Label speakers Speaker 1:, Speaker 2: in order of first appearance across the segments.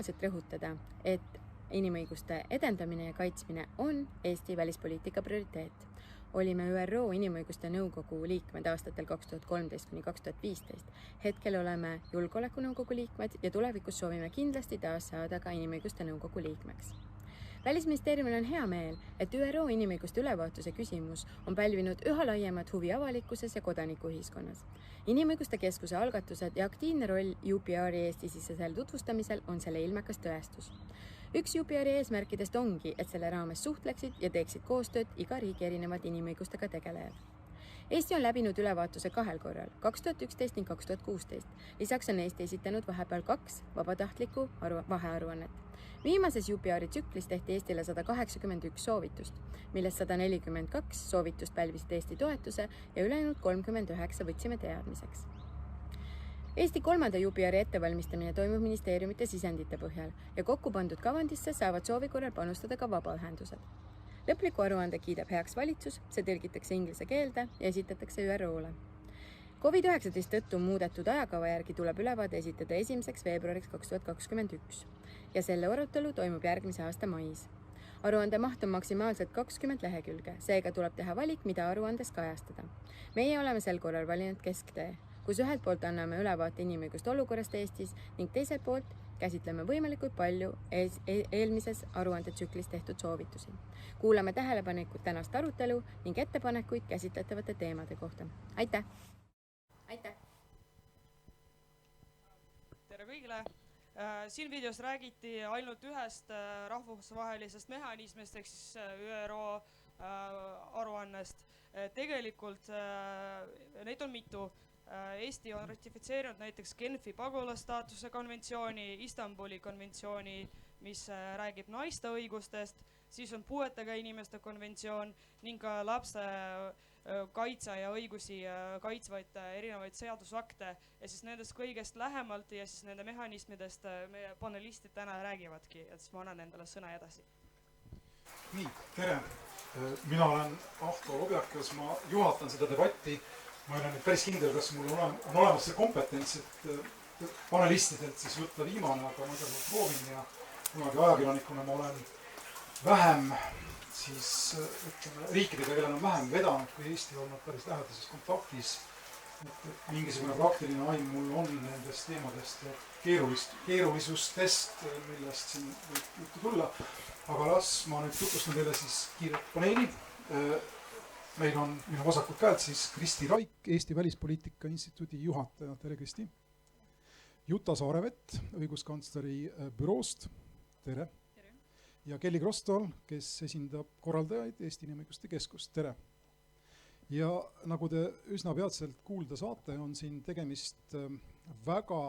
Speaker 1: personaalselt rõhutada, et inimõiguste edendamine ja kaitsmine on Eesti välispoliitika prioriteet. Olime ÜRO Inimõiguste Nõukogu liikmed aastatel 2013–2015. Hetkel oleme Julgeolekunõukogu liikmed ja tulevikus soovime kindlasti taas saada ka Inimõiguste Nõukogu liikmeks. Välisministeeriumil on hea meel, et ÜRO inimõiguste ülevaatuse küsimus on pälvinud üha laiemat huvi avalikkuses ja kodanikuühiskonnas. Inimõiguste keskuse algatused ja aktiivne roll UPR-i Eesti-sisesel tutvustamisel on selle ilmekas tõestus. Üks UPR-i eesmärkidest ongi, et selle raames suhtleksid ja teeksid koostööd iga riigi erinevad inimõigustega tegelejad. Eesti on läbinud ülevaatuse 2 korral, 2011 ning 2016. Lisaks on Eesti esitanud vahepeal 2 vabatahtlikku vahearuannet. Viimases UPR-i tsüklis tehti Eestile 181 soovitust, millest 142 soovitust pälvisid Eesti toetuse ja ülejäänud 39 võtsime teadmiseks. Eesti 3. UPR-i ettevalmistamine toimub ministeeriumite sisendite põhjal ja kokku pandud kavandisse saavad soovi korral panustada ka vabaühendused. Lõpliku aruande kiidab heaks valitsus, see tõlgitakse inglise keelde ja esitatakse ÜRO-le. COVID-19 tõttu muudetud ajakava järgi tuleb ülevaade esitada 1. veebruariks 2021 ja selle arutelu toimub järgmise aasta mais. Aruande maht on maksimaalselt 20 lehekülge, seega tuleb teha valik, mida aruandes kajastada. Meie oleme sel korral valinud kesktee, kus ühelt poolt anname ülevaate inimõiguste olukorrast Eestis ning teiselt poolt käsitleme võimalikult palju eelmises aruandetsüklis tehtud soovitusi. Kuulame tähelepanelikult tänast arutelu ning ettepanekuid käsitletavate teemade kohta. Aitäh! Aitäh!
Speaker 2: Tere kõigile! Siin videos räägiti ainult ühest rahvusvahelisest mehhanismist ehk siis ÜRO aruannest. Tegelikult neid on mitu. Eesti on ratifitseerinud näiteks Genfi pagulasstaatuse konventsiooni, Istanbuli konventsiooni, mis räägib naiste õigustest, siis on puuetega inimeste konventsioon ning ka lapse kaitse ja õigusi kaitsvaid erinevaid seadusakte ja siis nendest kõigest lähemalt ja siis nende mehhanismidest meie panelistid täna räägivadki, et siis ma annan endale sõna edasi.
Speaker 3: Nii, tere! Mina olen Ahto Lobjakas, ma juhatan seda debatti. Ma olen nüüd päris kindel, kas mul on olemas see kompetents, et panelistidelt siis võtta viimane, aga ma seda proovin ja kunagi ajakirjanikuna ma olen vähem siis riikidega, kellel on vähem vedanud, kui Eesti olnud päris lähedases kontaktis. Mingisugune praktiline aim mul on nendest teemadest ja keerulisustest, millest siin võib juttu tulla. Aga las ma nüüd tutvustan teile siis kiiret paneeli. Meil on minu vasakult käelt siis Kristi Raik, Eesti Välispoliitika Instituudi juhataja. Tere, Kristi. Juta Saarevett, õiguskantsleri büroost. Tere.
Speaker 2: Tere.
Speaker 3: Ja Kelly Krostol, kes esindab korraldajaid Eesti Inimõiguste Keskust. Tere. Ja nagu te üsna peatselt kuulda saate, on siin tegemist väga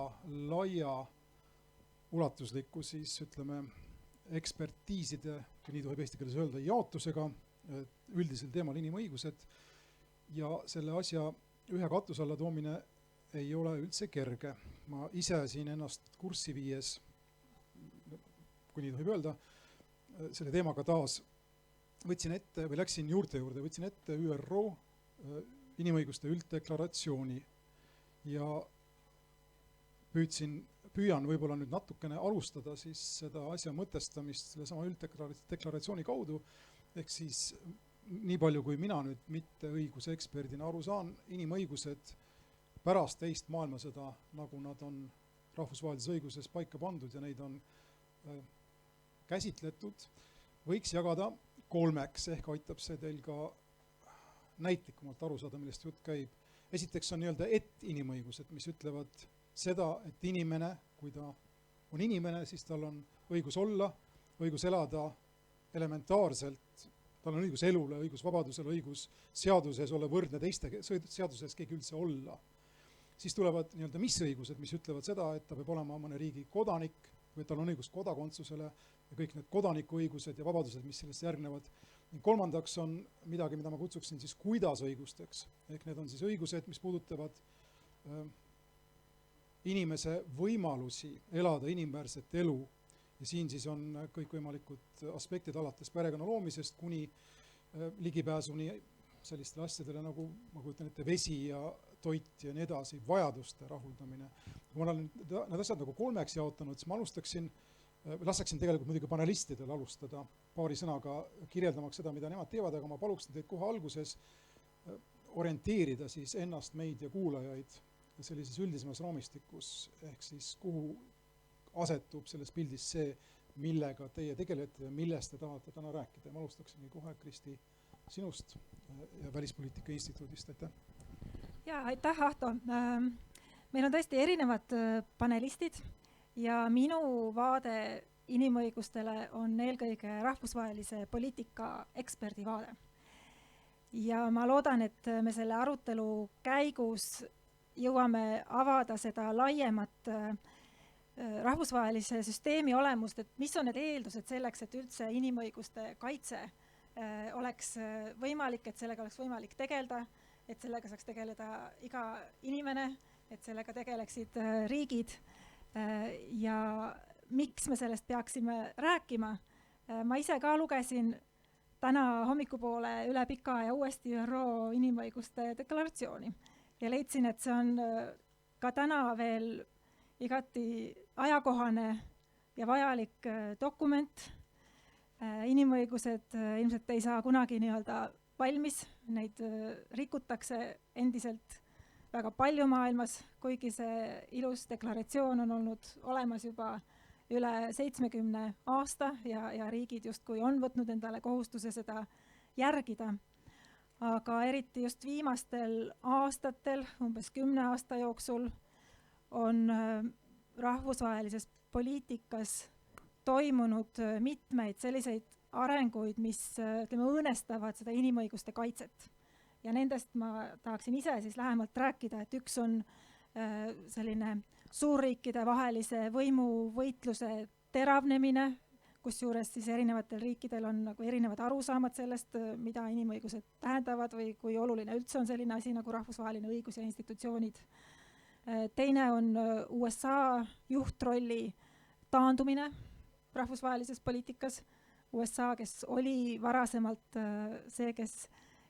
Speaker 3: laia ulatusliku siis ütleme ekspertiiside, kui nii tohib eesti keeles öelda, jaotusega üldisel teemal inimõigused ja selle asja ühe katuse alla toomine ei ole üldse kerge. Ma ise siin ennast kurssi viies, kui nii tohib öelda, selle teemaga taas võtsin ette või läksin juurde, võtsin ette ÜRO inimõiguste ülddeklaratsiooni ja püüan võib-olla nüüd natukene alustada siis seda asja mõtestamist selle sama ülddeklaratsiooni kaudu. Ehk siis nii palju, kui mina nüüd mitte õiguse eksperdina aru saan, inimõigused pärast teist maailmasõda, nagu nad on rahvusvahelises õiguses paika pandud ja neid on käsitletud, võiks jagada 3, ehk aitab see teil ka näitlikumalt aru saada, millest jutt käib. Esiteks on nii-öelda inimõigused, mis ütlevad seda, et inimene, kui ta on inimene, siis tal on õigus olla, õigus elada elementaarselt, tal on õigus elule, õigus vabadusele, õigus seaduses olla võrdne teiste seaduses keegi üldse olla. Siis tulevad nii-öelda mis-õigused, mis ütlevad seda, et ta peab olema mõne riigi kodanik või tal on õigus kodakondsusele ja kõik need kodanikuõigused ja vabadused, mis sellest järgnevad. Kolmandaks on midagi, mida ma kutsuksin siis kuidas õigusteks. Ehk need on siis õigused, mis puudutavad inimese võimalusi elada inimväärset elu. Ja siin siis on kõikvõimalikud aspektid alates perekonna loomisest kuni ligipääsuni sellistele asjadele nagu ma kujutan ette vesi ja toit ja nii edasi, vajaduste rahuldamine. Kui ma olen need asjad nagu 3 jaotanud, siis ma alustaksin Lastaksin tegelikult muidugi panelistidel alustada paari sõnaga kirjeldamaks seda, mida nemad teevad, aga ma paluksin teid kohe alguses orienteerida siis ennast, meid ja kuulajaid sellises üldisemas raamistikus, ehk siis kuhu asetub selles pildis see, millega teie tegelete ja millest te tahate täna rääkida. Ma alustaksingi kohe, Kristi, sinust ja Välispoliitika Instituudist. Aitäh!
Speaker 4: Ja, aitäh, Ahto! Meil on tõesti erinevad panelistid ja minu vaade inimõigustele on eelkõige rahvusvahelise poliitika eksperdi vaade. Ja ma loodan, et me selle arutelu käigus jõuame avada seda laiemat rahvusvahelise süsteemi olemust, et mis on need eeldused selleks, et üldse inimõiguste kaitse oleks võimalik, et sellega oleks võimalik tegeleda, et sellega saaks tegeleda iga inimene, et sellega tegeleksid riigid ja miks me sellest peaksime rääkima. Ma ise ka lugesin täna hommikupoole üle pika ja uuesti ÜRO inimõiguste deklaratsiooni ja leidsin, et see on ka täna veel igati ajakohane ja vajalik dokument. Inimõigused ilmselt ei saa kunagi nii-öelda valmis, neid rikutakse endiselt väga palju maailmas, kuigi see ilus deklaratsioon on olnud olemas juba üle 70 aasta ja riigid justkui on võtnud endale kohustuse seda järgida. Aga eriti just viimastel aastatel, umbes 10 aasta jooksul, on rahvusvahelises poliitikas toimunud mitmeid selliseid arenguid, mis õõnestavad seda inimõiguste kaitset. Ja nendest ma tahaksin ise siis lähemalt rääkida, et üks on selline suurriikide vahelise võimuvõitluse teravnemine, kusjuures siis erinevatel riikidel on nagu erinevad arusaamad sellest, mida inimõigused tähendavad või kui oluline üldse on selline asi nagu rahvusvaheline õigus ja institutsioonid. Teine on USA juhtrolli taandumine rahvusvahelises poliitikas. USA, kes oli varasemalt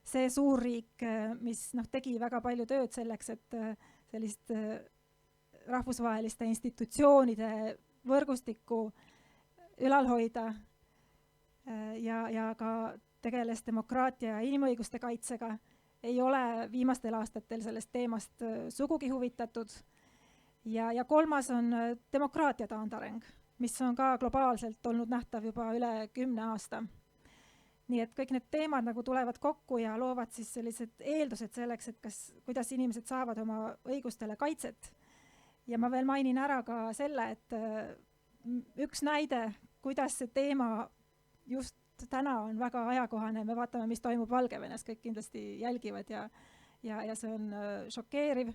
Speaker 4: see suurriik, mis tegi väga palju tööd selleks, et sellist rahvusvaheliste institutsioonide võrgustikku ülal hoida ja ka tegeles demokraatia ja inimõiguste kaitsega, ei ole viimastel aastatel sellest teemast sugugi huvitatud. Ja kolmas on demokraatia taandareng, mis on ka globaalselt olnud nähtav juba üle 10 aasta. Nii et kõik need teemad nagu tulevad kokku ja loovad siis sellised eeldused selleks, et kuidas inimesed saavad oma õigustele kaitset. Ja ma veel mainin ära ka selle, et üks näide, kuidas see teema just täna on väga ajakohane. Me vaatame, mis toimub Valgevenes, kõik kindlasti jälgivad ja see on šokeeriv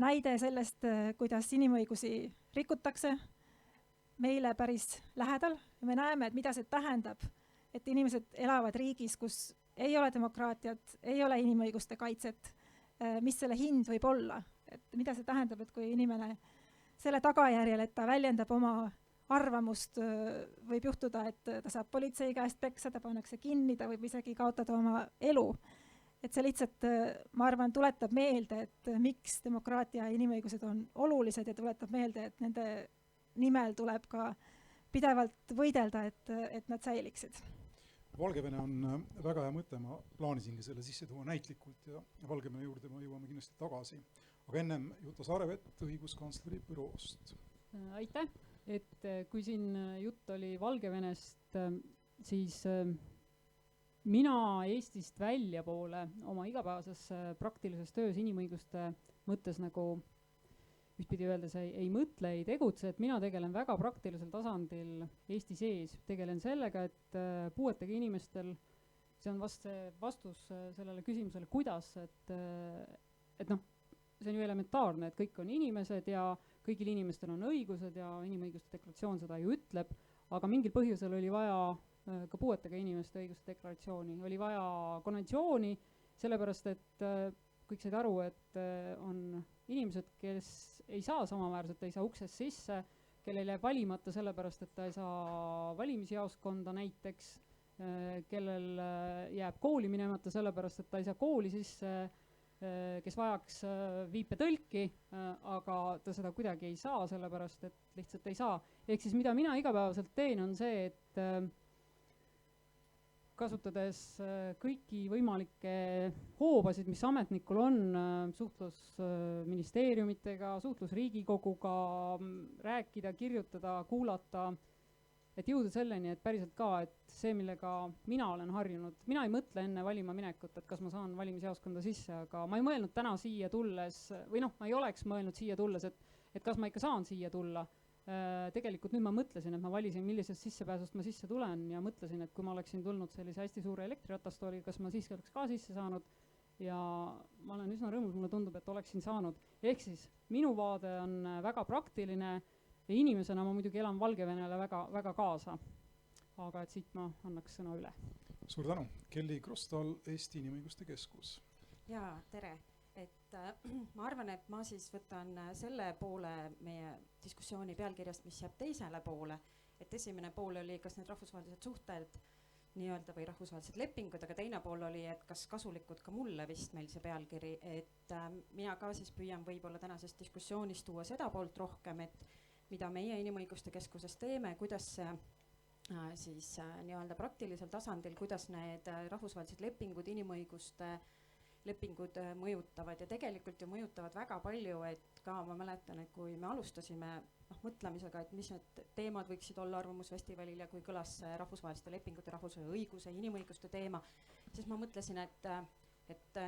Speaker 4: näide sellest, kuidas inimõigusi rikutakse meile päris lähedal. Me näeme, et mida see tähendab, et inimesed elavad riigis, kus ei ole demokraatiat, ei ole inimõiguste kaitset, mis selle hind võib olla. Et mida see tähendab, et kui inimene selle tagajärjel, et ta väljendab oma arvamust, võib juhtuda, et ta saab politsei käest peksa, ta pannakse kinni, ta võib isegi kaotada oma elu. Et see lihtsalt, ma arvan, tuletab meelde, et miks demokraatia ja inimõigused on olulised ja tuletab meelde, et nende nimel tuleb ka pidevalt võidelda, et nad säiliksid.
Speaker 3: Valgevene on väga hea mõte, ma plaanisingi selle sisse tuua näitlikult ja Valgevene juurde ma jõuame kindlasti tagasi. Aga ennem Juta Saarevet õiguskantsleri büroost.
Speaker 5: Aitäh, et kui siin jutt oli Valgevenest, siis mina Eestist välja poole oma igapäevases praktilises töös inimõiguste mõttes nagu ühtpidi öeldes ei mõtle, ei tegutse, et mina tegelen väga praktilisel tasandil Eesti sees. Tegelen sellega, et puuetega inimestel, see on vast see vastus sellele küsimusele, kuidas, et see on ju elementaarne, et kõik on inimesed ja kõigil inimestel on õigused ja inimõiguste deklaratsioon seda ju ütleb, aga mingil põhjusel oli vaja ka puuetega inimeste õiguste deklaratsiooni, oli vaja konventsiooni, sellepärast et kõik said aru, et on inimesed, kes ei saa samaväärselt, ei saa uksest sisse, kellel jääb valimata sellepärast, et ta ei saa valimisjaoskonda näiteks, kellel jääb kooli minemata sellepärast, et ta ei saa kooli sisse, kes vajaks viipetõlki, aga ta seda kuidagi ei saa, sellepärast et lihtsalt ei saa. Ehk siis mida mina igapäevaselt teen, on see, et kasutades kõiki võimalikke hoobasid, mis ametnikul on, suhtlus ministeeriumitega, suhtlus Riigikoguga, rääkida, kirjutada, kuulata, et jõuda selleni, et päriselt ka, et see, millega mina olen harjunud, mina ei mõtle enne valima minekut, et kas ma saan valimisjaoskonda sisse, aga ma ei mõelnud täna siia tulles, või ma ei oleks mõelnud siia tulles, et kas ma ikka saan siia tulla. Tegelikult nüüd ma mõtlesin, et ma valisin, millisest sissepääsust ma sisse tulen ja mõtlesin, et kui ma oleksin tulnud sellise hästi suure elektriratastooliga, kas ma siiski oleks ka sisse saanud ja ma olen üsna rõõmus, mulle tundub, et oleksin saanud. Ehk siis minu vaade on väga praktiline ja inimesena ma muidugi elan Valgevenele väga, väga kaasa. Aga et siit ma annaks sõna üle.
Speaker 3: Suur tänu. Kelly Krostal, Eesti Inimõiguste Keskus.
Speaker 6: Jaa, tere. Ma arvan, et ma siis võtan selle poole meie diskussiooni pealkirjast, mis jääb teisele poole. Et esimene pool oli, kas need rahvusvahelised suhted nii-öelda või rahvusvahelised lepingud, aga teine pool oli, et kas kasulikud ka mulle vist meil see pealkiri. Et mina ka siis püüan võib-olla tänasest diskussioonist tuua seda poolt rohkem, et mida meie Inimõiguste Keskuses teeme, kuidas siis nii-öelda praktilisel tasandil, kuidas need rahvusvahelised lepingud, inimõiguste lepingud mõjutavad ja tegelikult ju mõjutavad väga palju, et ka ma mäletan, et kui me alustasime mõtlemisega, et mis need teemad võiksid olla Arvamusfestivalil ja kui kõlas rahvusvaheliste lepingute, rahvusvahelise õiguse, inimõiguste teema, siis ma mõtlesin, et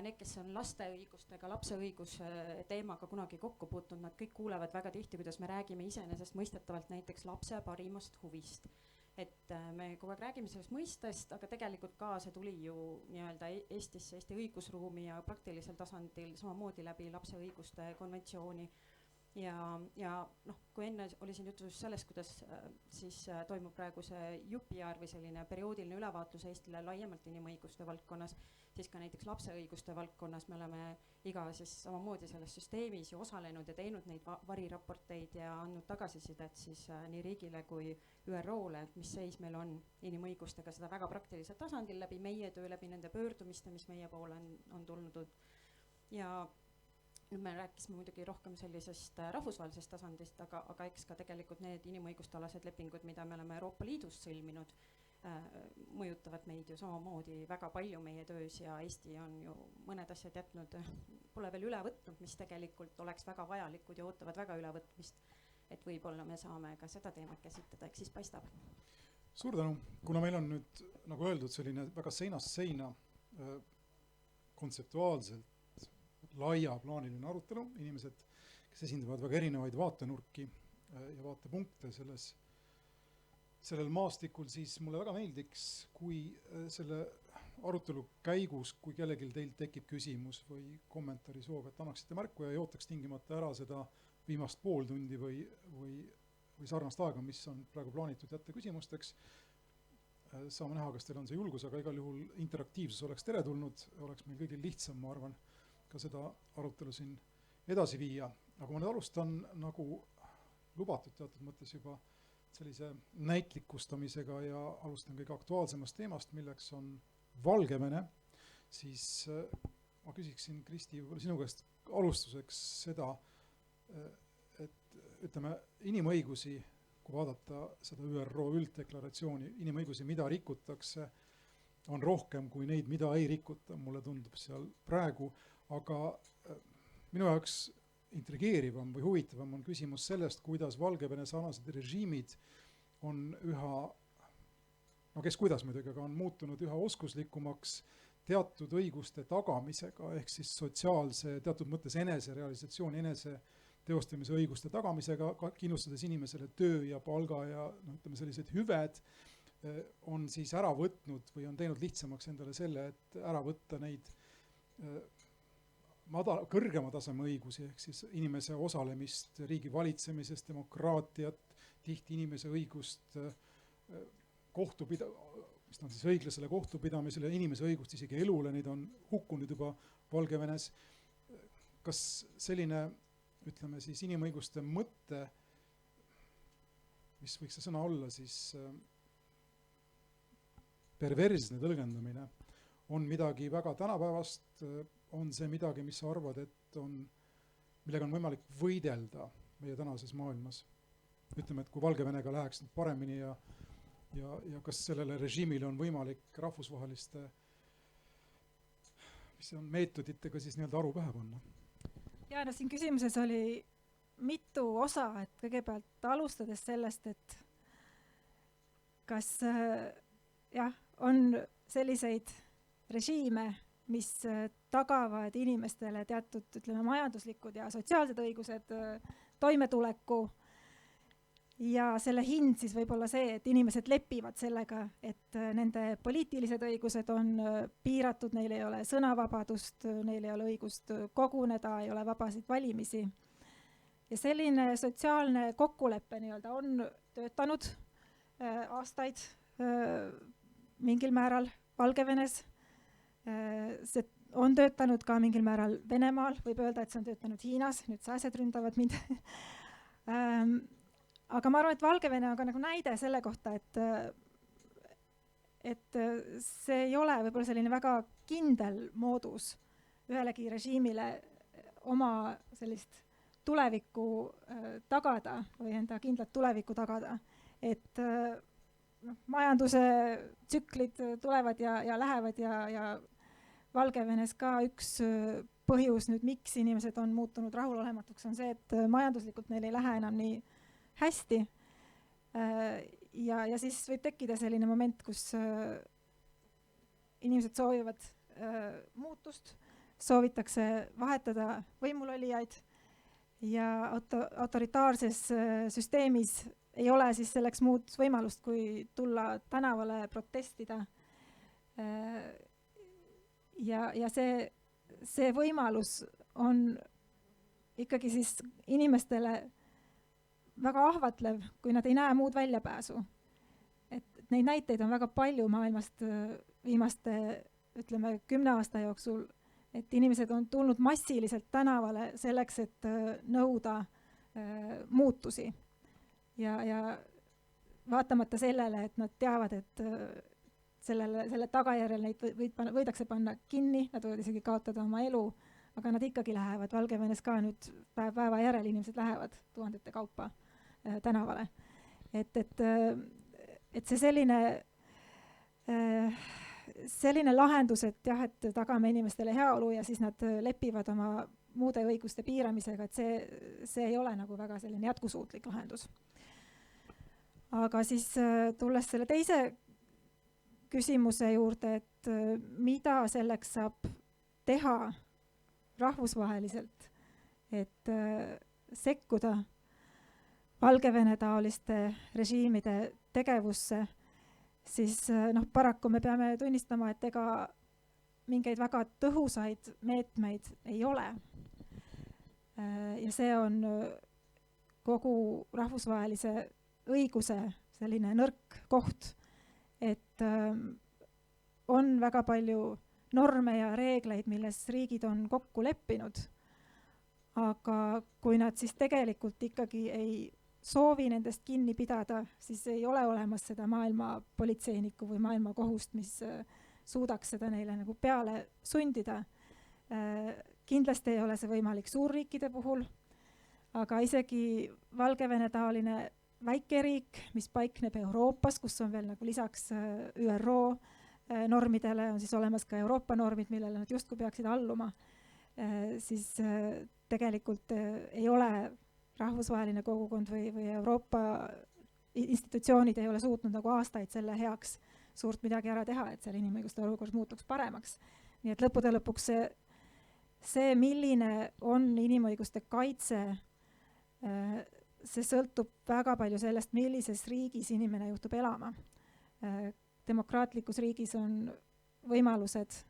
Speaker 6: need, kes on laste õigustega, lapse õiguse teemaga kunagi kokku puutunud, nad kõik kuulevad väga tihti, kuidas me räägime iseenesest mõistetavalt näiteks lapse parimast huvist. Et me kogu aeg räägime sellest mõistest, aga tegelikult ka see tuli ju nii-öelda Eestisse, Eesti õigusruumi ja praktilisel tasandil samamoodi läbi lapse õiguste konventsiooni. Ja kui enne oli siin juttu sellest, kuidas siis toimub praegu see jupijaar või selline perioodiline ülevaatlus Eestile laiemalt inimõiguste valdkonnas, siis ka näiteks lapse õiguste valdkonnas me oleme iga siis samamoodi selles süsteemis ju osalenud ja teinud neid variraporteid ja andnud tagasisidet siis nii riigile kui ÜRO-le, et mis seis meil on inimõigustega, seda väga praktilisel tasandil läbi meie töö, läbi nende pöördumiste, mis meie poole on tulnud. Ja nüüd me rääkisime muidugi rohkem sellisest rahvusvahelisest tasandist, aga eks ka tegelikult need inimõiguste alased lepingud, mida me oleme Euroopa Liidus sõlminud, mõjutavad meid ju samamoodi väga palju meie töös ja Eesti on ju mõned asjad jätnud, pole veel üle võtnud, mis tegelikult oleks väga vajalikud ja ootavad väga ülevõtmist, et võib-olla me saame ka seda teemat käsitleda, eks siis paistab.
Speaker 3: Suur tänu. Kuna meil on nüüd, nagu öeldud, selline väga seinast seina kontseptuaalselt laiaplaaniline arutelu, inimesed, kes esindavad väga erinevaid vaatenurki ja vaatepunkte sellel maastikul, siis mulle väga meeldiks, kui selle arutelu käigus, kui kellelgi teilt tekib küsimus või kommentaari soov, et annaksite märku ja ei ootaks tingimata ära seda viimast pool tundi või sarnast aega, mis on praegu plaanitud jätta küsimusteks. Saame näha, kas teil on see julgus, aga igal juhul interaktiivsus oleks teretulnud, oleks meil kõigil lihtsam, ma arvan, ka seda arutelu siin edasi viia. Aga ma nüüd alustan nagu lubatud teatud mõttes juba sellise näitlikustamisega ja alustan kõige aktuaalsemast teemast, milleks on Valgevene. Siis ma küsiksin, Kristi, sinu käest alustuseks seda, et ütleme inimõigusi, kui vaadata seda ÜRO ülddeklaratsiooni, inimõigusi, mida rikutakse, on rohkem kui neid, mida ei rikuta, mulle tundub seal praegu, aga minu jaoks intrigeerivam või huvitavam on küsimus sellest, kuidas Valgevene sarnased režiimid on üha, no kes kuidas muidugi, aga on muutunud üha oskuslikumaks teatud õiguste tagamisega, ehk siis sotsiaalse teatud mõttes eneserealisatsioon, enese teostamise õiguste tagamisega, kindlustades inimesele töö ja palga ja ütleme sellised hüved, on siis ära võtnud või on teinud lihtsamaks endale selle, et ära võtta neid kõrgema taseme õigusi, ehk siis inimese osalemist riigi valitsemises, demokraatiat, tihti inimese õigust mis on siis õiglasele kohtupidamisele, inimese õigust isegi elule, neid on hukkunud juba Valgevenes. Kas selline, ütleme siis inimõiguste mõtte, mis võiks see sõna olla, siis perversne tõlgendamine, on midagi väga tänapäevast, on see midagi, mis sa arvad, et millega on võimalik võidelda meie tänases maailmas? Ütleme, et kui Valgevenega läheks nüüd paremini ja kas sellele režiimile on võimalik rahvusvaheliste mis on meetoditega siis nii-öelda aru pähe panna?
Speaker 4: Ja no siin küsimuses oli mitu osa, et kõigepealt alustades sellest, et kas on selliseid režiime, mis tagavad inimestele teatud, ütleme, majanduslikud ja sotsiaalsed õigused, toimetuleku ja selle hind siis võib olla see, et inimesed lepivad sellega, et nende poliitilised õigused on piiratud, neil ei ole sõnavabadust, neil ei ole õigust koguneda, ei ole vabasid valimisi. Ja selline sotsiaalne kokkulepe nii-öelda on töötanud aastaid mingil määral Valgevenes. See on töötanud ka mingil määral Venemaal, võib öelda, et see on töötanud Hiinas, nüüd sääsed ründavad mind. Aga ma arvan, et Valgevene on ka nagu näide selle kohta, et see ei ole võib-olla selline väga kindel moodus ühelegi režiimile oma sellist tulevikku tagada või enda kindlat tulevikku tagada. Et majanduse tsüklid tulevad ja lähevad ja Valgevenes ka üks põhjus nüüd, miks inimesed on muutunud rahulolematuks, on see, et majanduslikult neil ei lähe enam nii hästi. Ja siis võib tekkida selline moment, kus inimesed soovivad muutust, soovitakse vahetada võimulolijaid ja autoritaarses süsteemis ei ole siis selleks muud võimalust, kui tulla tänavale protestida. Ja see võimalus on ikkagi siis inimestele väga ahvatlev, kui nad ei näe muud väljapääsu. Et neid näiteid on väga palju maailmast viimaste, ütleme, 10 aasta jooksul, et inimesed on tulnud massiliselt tänavale selleks, et nõuda muutusi. Ja vaatamata sellele, et nad teavad, et selle tagajärjel neid võidakse panna kinni, nad võivad isegi kaotada oma elu, aga nad ikkagi lähevad. Valgevenes ka nüüd päeva järel inimesed lähevad tuhandete kaupa tänavale. Et see selline lahendus, et jah, et tagame inimestele heaolu ja siis nad lepivad oma muude õiguste piiramisega, et see ei ole nagu väga selline jätkusuutlik lahendus. Aga siis tulles selle teise küsimuse juurde, et mida selleks saab teha rahvusvaheliselt, et sekkuda Valgevene taoliste režiimide tegevusse, siis paraku me peame tunnistama, et ega mingeid väga tõhusaid meetmeid ei ole. Ja see on kogu rahvusvahelise õiguse selline nõrk koht, et on väga palju norme ja reegleid, milles riigid on kokku leppinud, aga kui nad siis tegelikult ikkagi ei soovi nendest kinni pidada, siis ei ole olemas seda maailma politseinikku või maailma kohust, mis suudaks seda neile nagu peale sundida. Kindlasti ei ole see võimalik suurriikide puhul, aga isegi Valgevene taoline väike riik, mis paikneb Euroopas, kus on veel nagu lisaks ÜRO normidele, on siis olemas ka Euroopa normid, millele nad justkui peaksid alluma, siis tegelikult ei ole rahvusvaheline kogukond või Euroopa institutsioonid ei ole suutnud nagu aastaid selle heaks suurt midagi ära teha, et seal inimõiguste olukord muutuks paremaks. Nii et lõppude lõpuks see, milline on inimõiguste kaitse, see sõltub väga palju sellest, millises riigis inimene juhtub elama. Demokraatlikus riigis on võimalused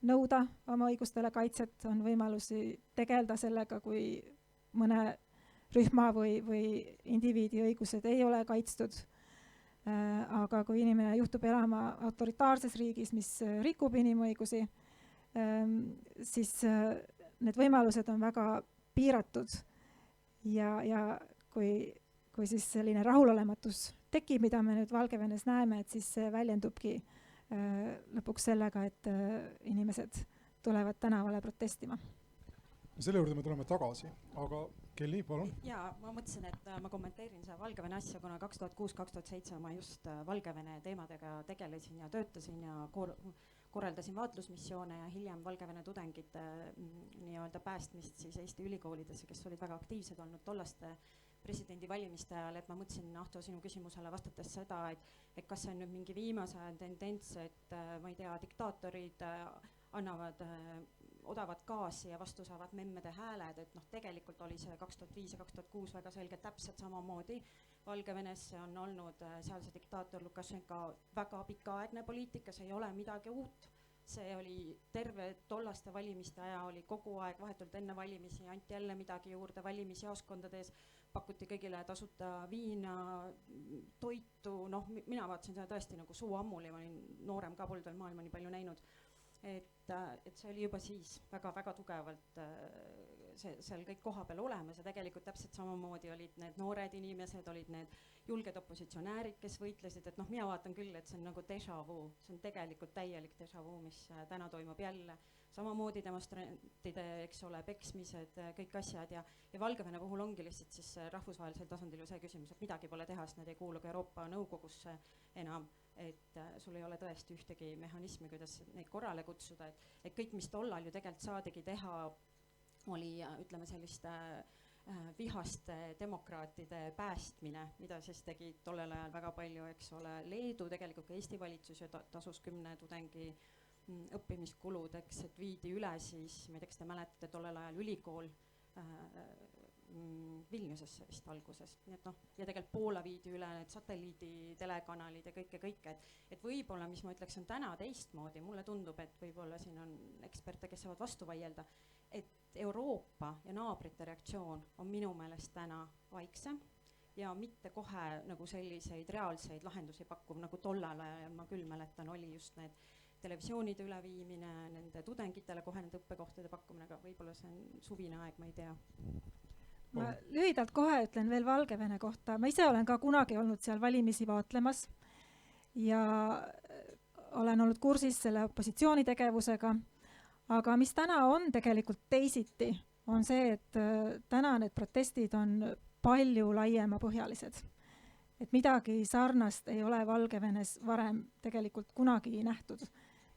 Speaker 4: nõuda oma õigustele kaitset, on võimalusi tegeleda sellega, kui mõne rühma või indiviidi õigused ei ole kaitstud. Aga kui inimene juhtub elama autoritaarses riigis, mis rikub inimõigusi, siis need võimalused on väga piiratud ja kui siis selline rahulolematus tekib, mida me nüüd Valgevenes näeme, et siis see väljendubki lõpuks sellega, et inimesed tulevad tänavale protestima.
Speaker 3: Selle juurde me tuleme tagasi, aga Kelly, palun.
Speaker 6: Ja ma mõtlesin, et ma kommenteerin seda Valgevene asja, kuna 2006-2007 ma just Valgevene teemadega tegelesin ja töötasin ja korraldasin vaatlusmissioone ja hiljem Valgevene tudengite nii-öelda päästmist siis Eesti ülikoolidesse, kes olid väga aktiivsed olnud tollaste presidendivalimiste ajal, et ma mõtlesin, Ahto, sinu küsimusele vastates seda, et kas see on nüüd mingi viimase aja tendents, et ma ei tea, diktaatorid annavad odavat gaasi ja vastu saavad memmede hääled, et tegelikult oli see 2005 ja 2006 väga selge täpselt samamoodi. Valgevenes on olnud sealse diktaator Lukašenka väga pikaaegne poliitika, see ei ole midagi uut. See oli terve tollaste valimiste aja, oli kogu aeg vahetult enne valimisi, anti jälle midagi juurde valimisjaoskondades, pakuti kõigile tasuta viina, toitu, mina vaatasin seda tõesti nagu suu ammuli, ma olin noorem ka, polnud veel maailma nii palju näinud. Et see oli juba siis väga-väga tugevalt seal kõik koha peal olemas ja tegelikult täpselt samamoodi olid need noored inimesed, olid need julged opositsionäärid, kes võitlesid, et mina vaatan küll, et see on nagu déjà vu, see on tegelikult täielik déjà vu, mis täna toimub jälle. Samamoodi demonstrantide, eks ole, peksmised, kõik asjad ja Valgevene puhul ongi lihtsalt siis rahvusvahelisel tasandil ju see küsimus, et midagi pole teha, sest nad ei kuulu ka Euroopa Nõukogusse enam, et sul ei ole tõesti ühtegi mehhanismi, kuidas neid korrale kutsuda, et kõik, mis tollal ju tegelikult saadigi teha, oli, ütleme, selliste vihaste demokraatide päästmine, mida siis tegi tollel ajal väga palju, eks ole, Leedu, tegelikult ka Eesti valitsus ja tasus 10 tudengi õppimiskulud, eks, et viidi üle siis, ma ei tea, kas te mäletate, tollel ajal ülikool Vilniusesse vist alguses, nii et ja tegelikult Poola viidi üle need satelliidi telekanalid ja kõik, et võib-olla, mis ma ütleks, on täna teistmoodi, mulle tundub, et võib-olla siin on eksperte, kes saavad vastu vaielda, et Euroopa ja naabrite reaktsioon on minu meelest täna vaiksem ja mitte kohe nagu selliseid reaalseid lahendusi pakkuv, nagu tollal ajal ma küll mäletan, oli just need televisioonide üleviimine, nende tudengitele kohe nende õppekohtade pakkumine, aga võib-olla see on suvine aeg, ma ei tea.
Speaker 4: Ma lühidalt kohe ütlen veel Valgevene kohta. Ma ise olen ka kunagi olnud seal valimisi vaatlemas ja olen olnud kursis selle opositsiooni tegevusega. Aga mis täna on tegelikult teisiti, on see, et täna need protestid on palju laiemapõhjalised. Et midagi sarnast ei ole Valgevenes varem tegelikult kunagi nähtud.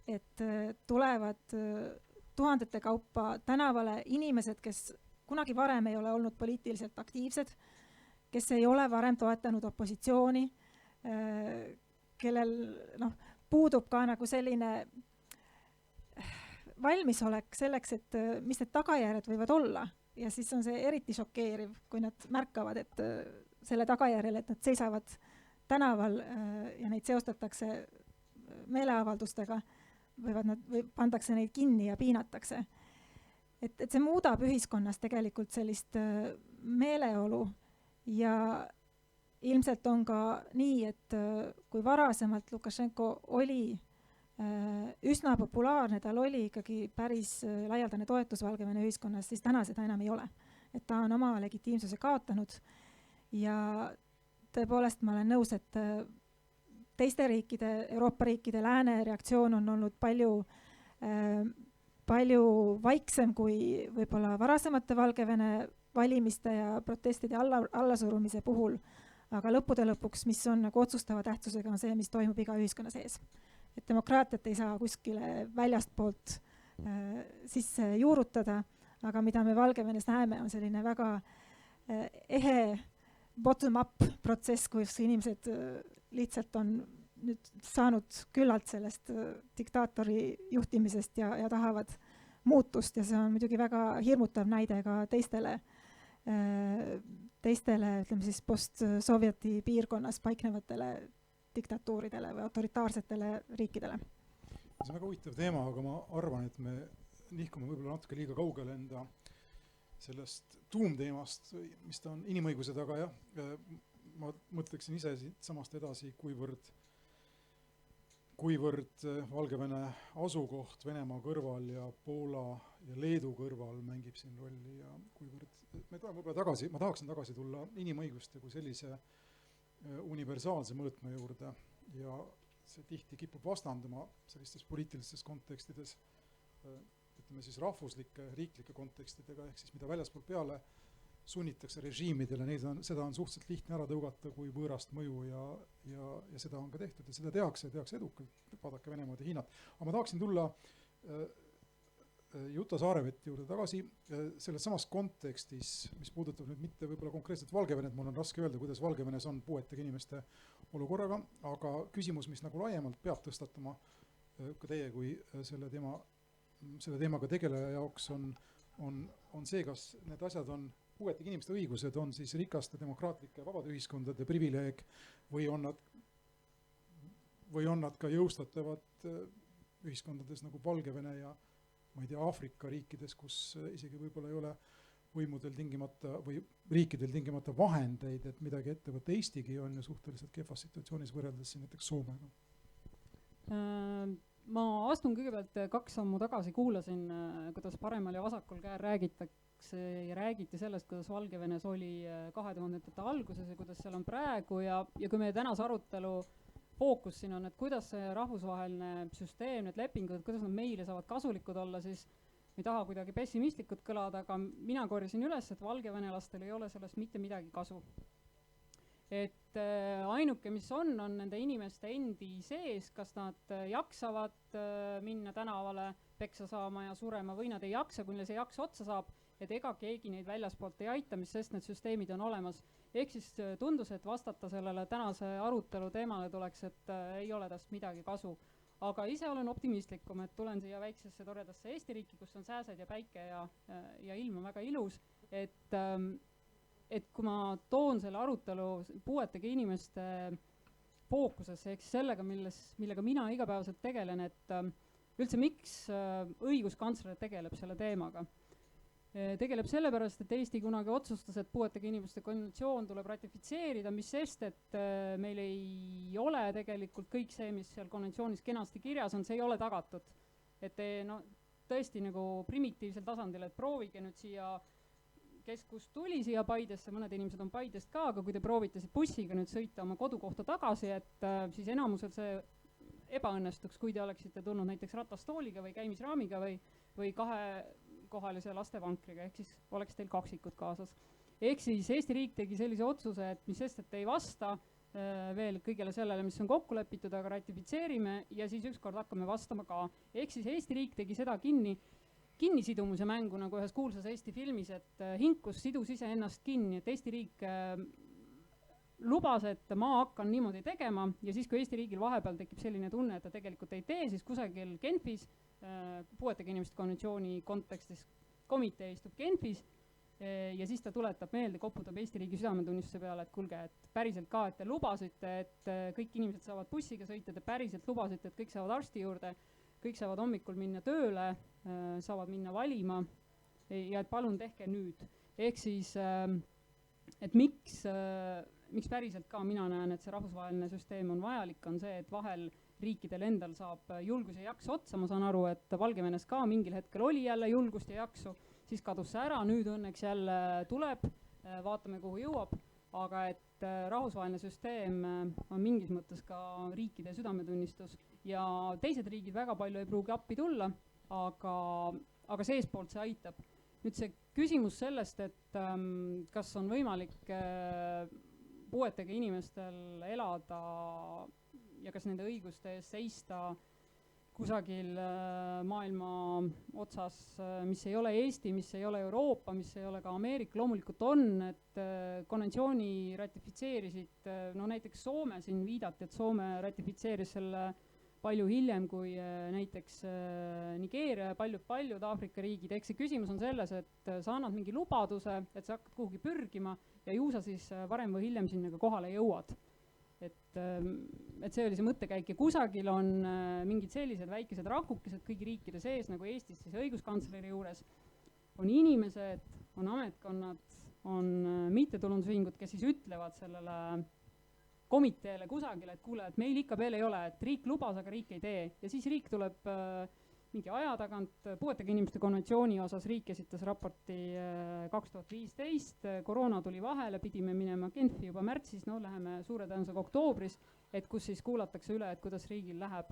Speaker 4: Et tulevad tuhandete kaupa tänavale inimesed, kes kunagi varem ei ole olnud poliitiliselt aktiivsed, kes ei ole varem toetanud opositsiooni, kellel puudub ka nagu selline valmisolek selleks, et mis need tagajärjed võivad olla. Ja siis on see eriti šokeeriv, kui nad märkavad, et selle tagajärjel, et nad seisavad tänaval ja neid seostatakse meeleavaldustega, või pandakse neid kinni ja piinatakse. Et see muudab ühiskonnas tegelikult sellist meeleolu ja ilmselt on ka nii, et kui varasemalt Lukašenko oli üsna populaarne, tal oli ikkagi päris laialdane toetus Valgevene ühiskonnas, siis täna seda enam ei ole. Et ta on oma legitiimsuse kaotanud ja tõepoolest ma olen nõus, et teiste riikide, Euroopa riikide lääne reaktsioon on olnud palju vaiksem kui võib-olla varasemate Valgevene valimiste ja protestide allasurumise puhul. Aga lõppude lõpuks, mis on nagu otsustava tähtsusega, on see, mis toimub iga ühiskonna sees. Et demokraatiat ei saa kuskile väljastpoolt sisse juurutada, aga mida me Valgevenes näeme, on selline väga ehe bottom-up protsess, kus inimesed lihtsalt on nüüd saanud küllalt sellest diktaatori juhtimisest ja tahavad muutust ja see on muidugi väga hirmutav näide ka teistele, ütleme siis post-Sovieti piirkonnas paiknevatele diktatuuridele või autoritaarsetele riikidele.
Speaker 3: See on väga huvitav teema, aga ma arvan, et me nihkume võib-olla natuke liiga kaugele enda sellest tuumteemast, mis ta on inimõiguse taga, jah. Ma mõtleksin ise siit samast edasi, kuivõrd Valgevene asukoht Venemaa kõrval ja Poola ja Leedu kõrval mängib siin rolli ja kuivõrd ma tahaksin tagasi tulla inimõiguste kui sellise universaalse mõõtme juurde ja see tihti kipub vastanduma sellistes poliitilistes kontekstides. ütleme siis rahvuslike, riiklike kontekstidega, ehk siis mida väljaspool peale sunnitakse režiimidele, seda on suhteliselt lihtne ära tõugata kui võõrast mõju ja seda on ka tehtud ja seda tehakse edukalt, vaadake Venemaad ja Hiinat. Aga ma tahaksin tulla Juta Saarevetti juurde tagasi selles samas kontekstis, mis puudutab nüüd mitte võib-olla konkreetselt Valgevenet, mul on raske öelda, kuidas Valgevenes on puuetega inimeste olukorraga, aga küsimus, mis nagu laiemalt peab tõstatama ka teie kui selle teemaga tegeleja jaoks on see, kas need asjad on puuetega inimeste õigused on siis rikaste demokraatlike vabade ühiskondade privileeg või on nad ka jõustatavad ühiskondades nagu Valgevene ja ma ei tea, Aafrika riikides, kus isegi võib-olla ei ole võimudel tingimata või riikidel tingimata vahendeid, et midagi ette võtta. Eestigi on ju suhteliselt kehvas situatsioonis võrreldes siin näiteks Soomega.
Speaker 5: Ma astun kõigepealt 2 sammu tagasi, kuulasin, kuidas paremal ja vasakul käel räägiti sellest, kuidas Valgevenes oli 2000-ndate alguses ja kuidas seal on praegu ja kui meie tänase arutelu fookus siin on, et kuidas see rahvusvaheline süsteem, need lepingud, kuidas nad meile saavad kasulikud olla, siis ei taha kuidagi pessimistlikult kõlada, aga mina korjasin üles, et valgevenelastel ei ole sellest mitte midagi kasu. Et ainuke, mis on nende inimeste endi sees, kas nad jaksavad minna tänavale peksa saama ja surema või nad ei jaksa, kui neil see jaks otsa saab, et ega keegi neid väljaspoolt ei aita, mis sest need süsteemid on olemas. Ehk siis tundus, et vastata sellele tänase arutelu teemale tuleks, et ei ole tast midagi kasu. Aga ise olen optimistlikum, et tulen siia väiksesse toredasse Eesti riiki, kus on sääsed ja päike ja ilm on väga ilus, et kui ma toon selle arutelu puuetega inimeste fookusesse, ehk sellega, millega mina igapäevaselt tegelen, et üldse miks õiguskantsler tegeleb selle teemaga. Tegeleb sellepärast, et Eesti kunagi otsustas, et puuetega inimeste konventsioon tuleb ratifitseerida, mis sest, et meil ei ole tegelikult kõik see, mis seal konventsioonis kenasti kirjas on, see ei ole tagatud. Et tõesti nagu primitiivsel tasandil, et proovige nüüd siia, kes kust tuli siia Paidesse, mõned inimesed on Paidest ka, aga kui te proovite bussiga nüüd sõita oma kodukohta tagasi, et siis enamusel see ebaõnnestuks, kui te oleksite tulnud näiteks ratastooliga või käimisraamiga või 2-kohalise lastevankriga, ehk siis oleks teil kaksikud kaasas. Ehk siis Eesti riik tegi sellise otsuse, et mis sest, et ei vasta veel kõigele sellele, mis on kokku lepitud, aga ratifitseerime ja siis ükskord hakkame vastama ka. Ehk siis Eesti riik tegi seda kinnisidumise mängu nagu ühes kuulsas Eesti filmis, et hinkus sidus ise ennast kinni, et Eesti riik lubas, et ma hakkan niimoodi tegema ja siis, kui Eesti riigil vahepeal tekib selline tunne, et ta tegelikult ei tee, siis kusagil Genfis, puuetega inimeste konventsiooni kontekstis komitee istub Genfis ja siis ta tuletab meelde, koputab Eesti riigi südametunnistuse peale, et kuulge, et päriselt ka, et te lubasite, et kõik inimesed saavad bussiga sõita, te päriselt lubasite, et kõik saavad arsti juurde, kõik saavad hommikul minna tööle, saavad minna valima ja et palun tehke nüüd. Ehk siis, et miks päriselt ka mina näen, et see rahvusvaheline süsteem on vajalik, on see, et vahel riikidel endal saab julgus ja jaks otsa, ma saan aru, et Valgevenes ka mingil hetkel oli jälle julgust ja jaksu, siis kadus see ära, nüüd õnneks jälle tuleb, vaatame kuhu jõuab, aga et rahvusvaheline süsteem on mingis mõttes ka riikide südametunnistus ja teised riigid väga palju ei pruugi appi tulla, aga seespoolt see aitab. Nüüd see küsimus sellest, et kas on võimalik puuetega inimestel elada ja kas nende õiguste eest seista kusagil maailma otsas, mis ei ole Eesti, mis ei ole Euroopa, mis ei ole ka Ameerika, loomulikult on, et konventsiooni ratifitseerisid, näiteks Soome siin viidati, et Soome ratifitseeris selle palju hiljem kui näiteks Nigeeria ja paljud Aafrika riigid. Eks see küsimus on selles, et sa annad mingi lubaduse, et sa hakkad kuhugi pürgima ja ju sa siis varem või hiljem sinna ka kohale jõuad. Et see oli see mõttekäik ja kusagil on mingid sellised väikesed rakukesed kõigi riikide sees, nagu Eestis siis õiguskantsleri juures, on inimesed, on ametkonnad, on mittetulundusühingud, kes siis ütlevad sellele komiteele kusagil, et kuule, et meil ikka veel ei ole, et riik lubas, aga riik ei tee. Ja siis riik tuleb mingi aja tagant, puuetega inimeste konventsiooni osas riik esitas raporti 2015, koroona tuli vahele, pidime minema Genfi juba märtsis, läheme suure tõenäosusega oktoobris, et kus siis kuulatakse üle, et kuidas riigil läheb.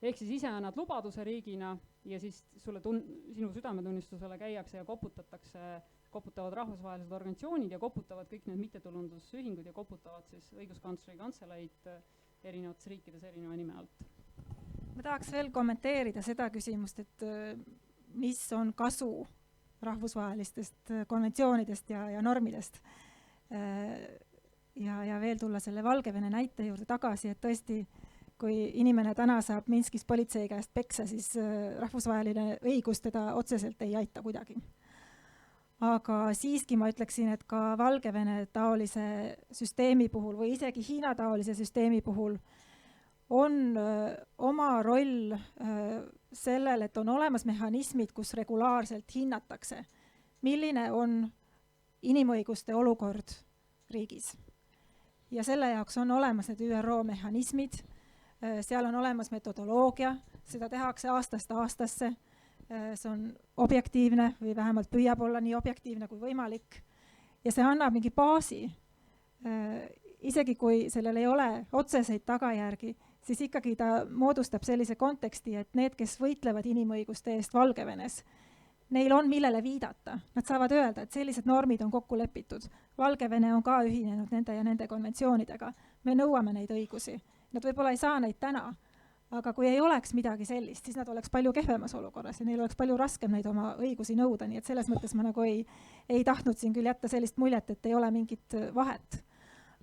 Speaker 5: ehk siis ise annad lubaduse riigina ja siis sinu südametunnistusele käiakse ja koputavad rahvusvahelised organisatsioonid ja koputavad kõik need mittetulundusühingud ja koputavad siis õiguskantsleri kantseleid erinevates riikides erineva nime alt.
Speaker 4: Ma tahaks veel kommenteerida seda küsimust, et mis on kasu rahvusvahelistest konventsioonidest ja normidest. Ja veel tulla selle Valgevene näite juurde tagasi, et tõesti, kui inimene täna saab Minskis politsei käest peksa, siis rahvusvaheline õigus teda otseselt ei aita kuidagi. Aga siiski ma ütleksin, et ka Valgevene taolise süsteemi puhul või isegi Hiina taolise süsteemi puhul on oma roll sellel, et on olemas mehhanismid, kus regulaarselt hinnatakse, milline on inimõiguste olukord riigis. Ja selle jaoks on olemas need ÜRO mehhanismid, seal on olemas metodoloogia, seda tehakse aastast aastasse, see on objektiivne või vähemalt püüab olla nii objektiivne kui võimalik ja see annab mingi baasi. Isegi kui sellel ei ole otseseid tagajärgi, siis ikkagi ta moodustab sellise konteksti, et need, kes võitlevad inimõiguste eest Valgevenes, neil on millele viidata. Nad saavad öelda, et sellised normid on kokku lepitud. Valgevene on ka ühinenud nende ja nende konventsioonidega. Me nõuame neid õigusi. Nad võib-olla ei saa neid täna, aga kui ei oleks midagi sellist, siis nad oleks palju kehvemas olukorras ja neil oleks palju raskem neid oma õigusi nõuda. Nii et selles mõttes ma nagu ei tahtnud siin küll jätta sellist muljet, et ei ole mingit vahet.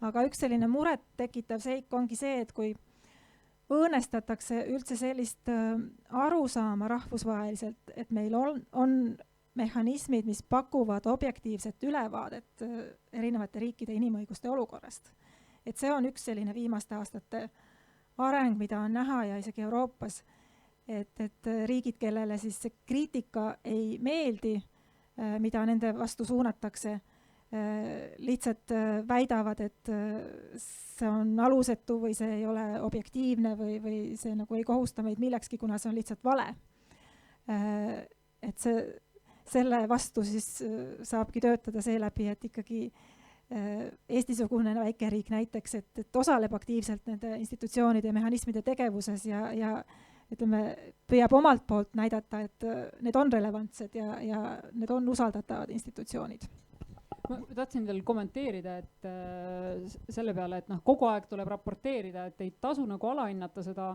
Speaker 4: Aga üks selline muret tekitav seik ongi see, et kui õõnestatakse üldse sellist arusaama rahvusvaheliselt, et meil on mehhanismid, mis pakuvad objektiivset ülevaadet erinevate riikide inimõiguste olukorrast. Et see on üks selline viimaste aastate areng, mida on näha ja isegi Euroopas, et riigid, kellele siis see kriitika ei meeldi, mida nende vastu suunatakse, lihtsalt väidavad, et see on alusetu või see ei ole objektiivne või see nagu ei kohusta meid millekski, kuna see on lihtsalt vale. Et selle vastu siis saabki töötada seeläbi, et ikkagi Eesti-sugune väikeriik näiteks, et osaleb aktiivselt nende institutsioonide ja mehhanismide tegevuses ja ütleme, püüab omalt poolt näidata, et need on relevantsed ja need on usaldatavad institutsioonid.
Speaker 5: Ma tahtsin veel kommenteerida, et selle peale, et kogu aeg tuleb raporteerida, et ei tasu nagu alahinnata seda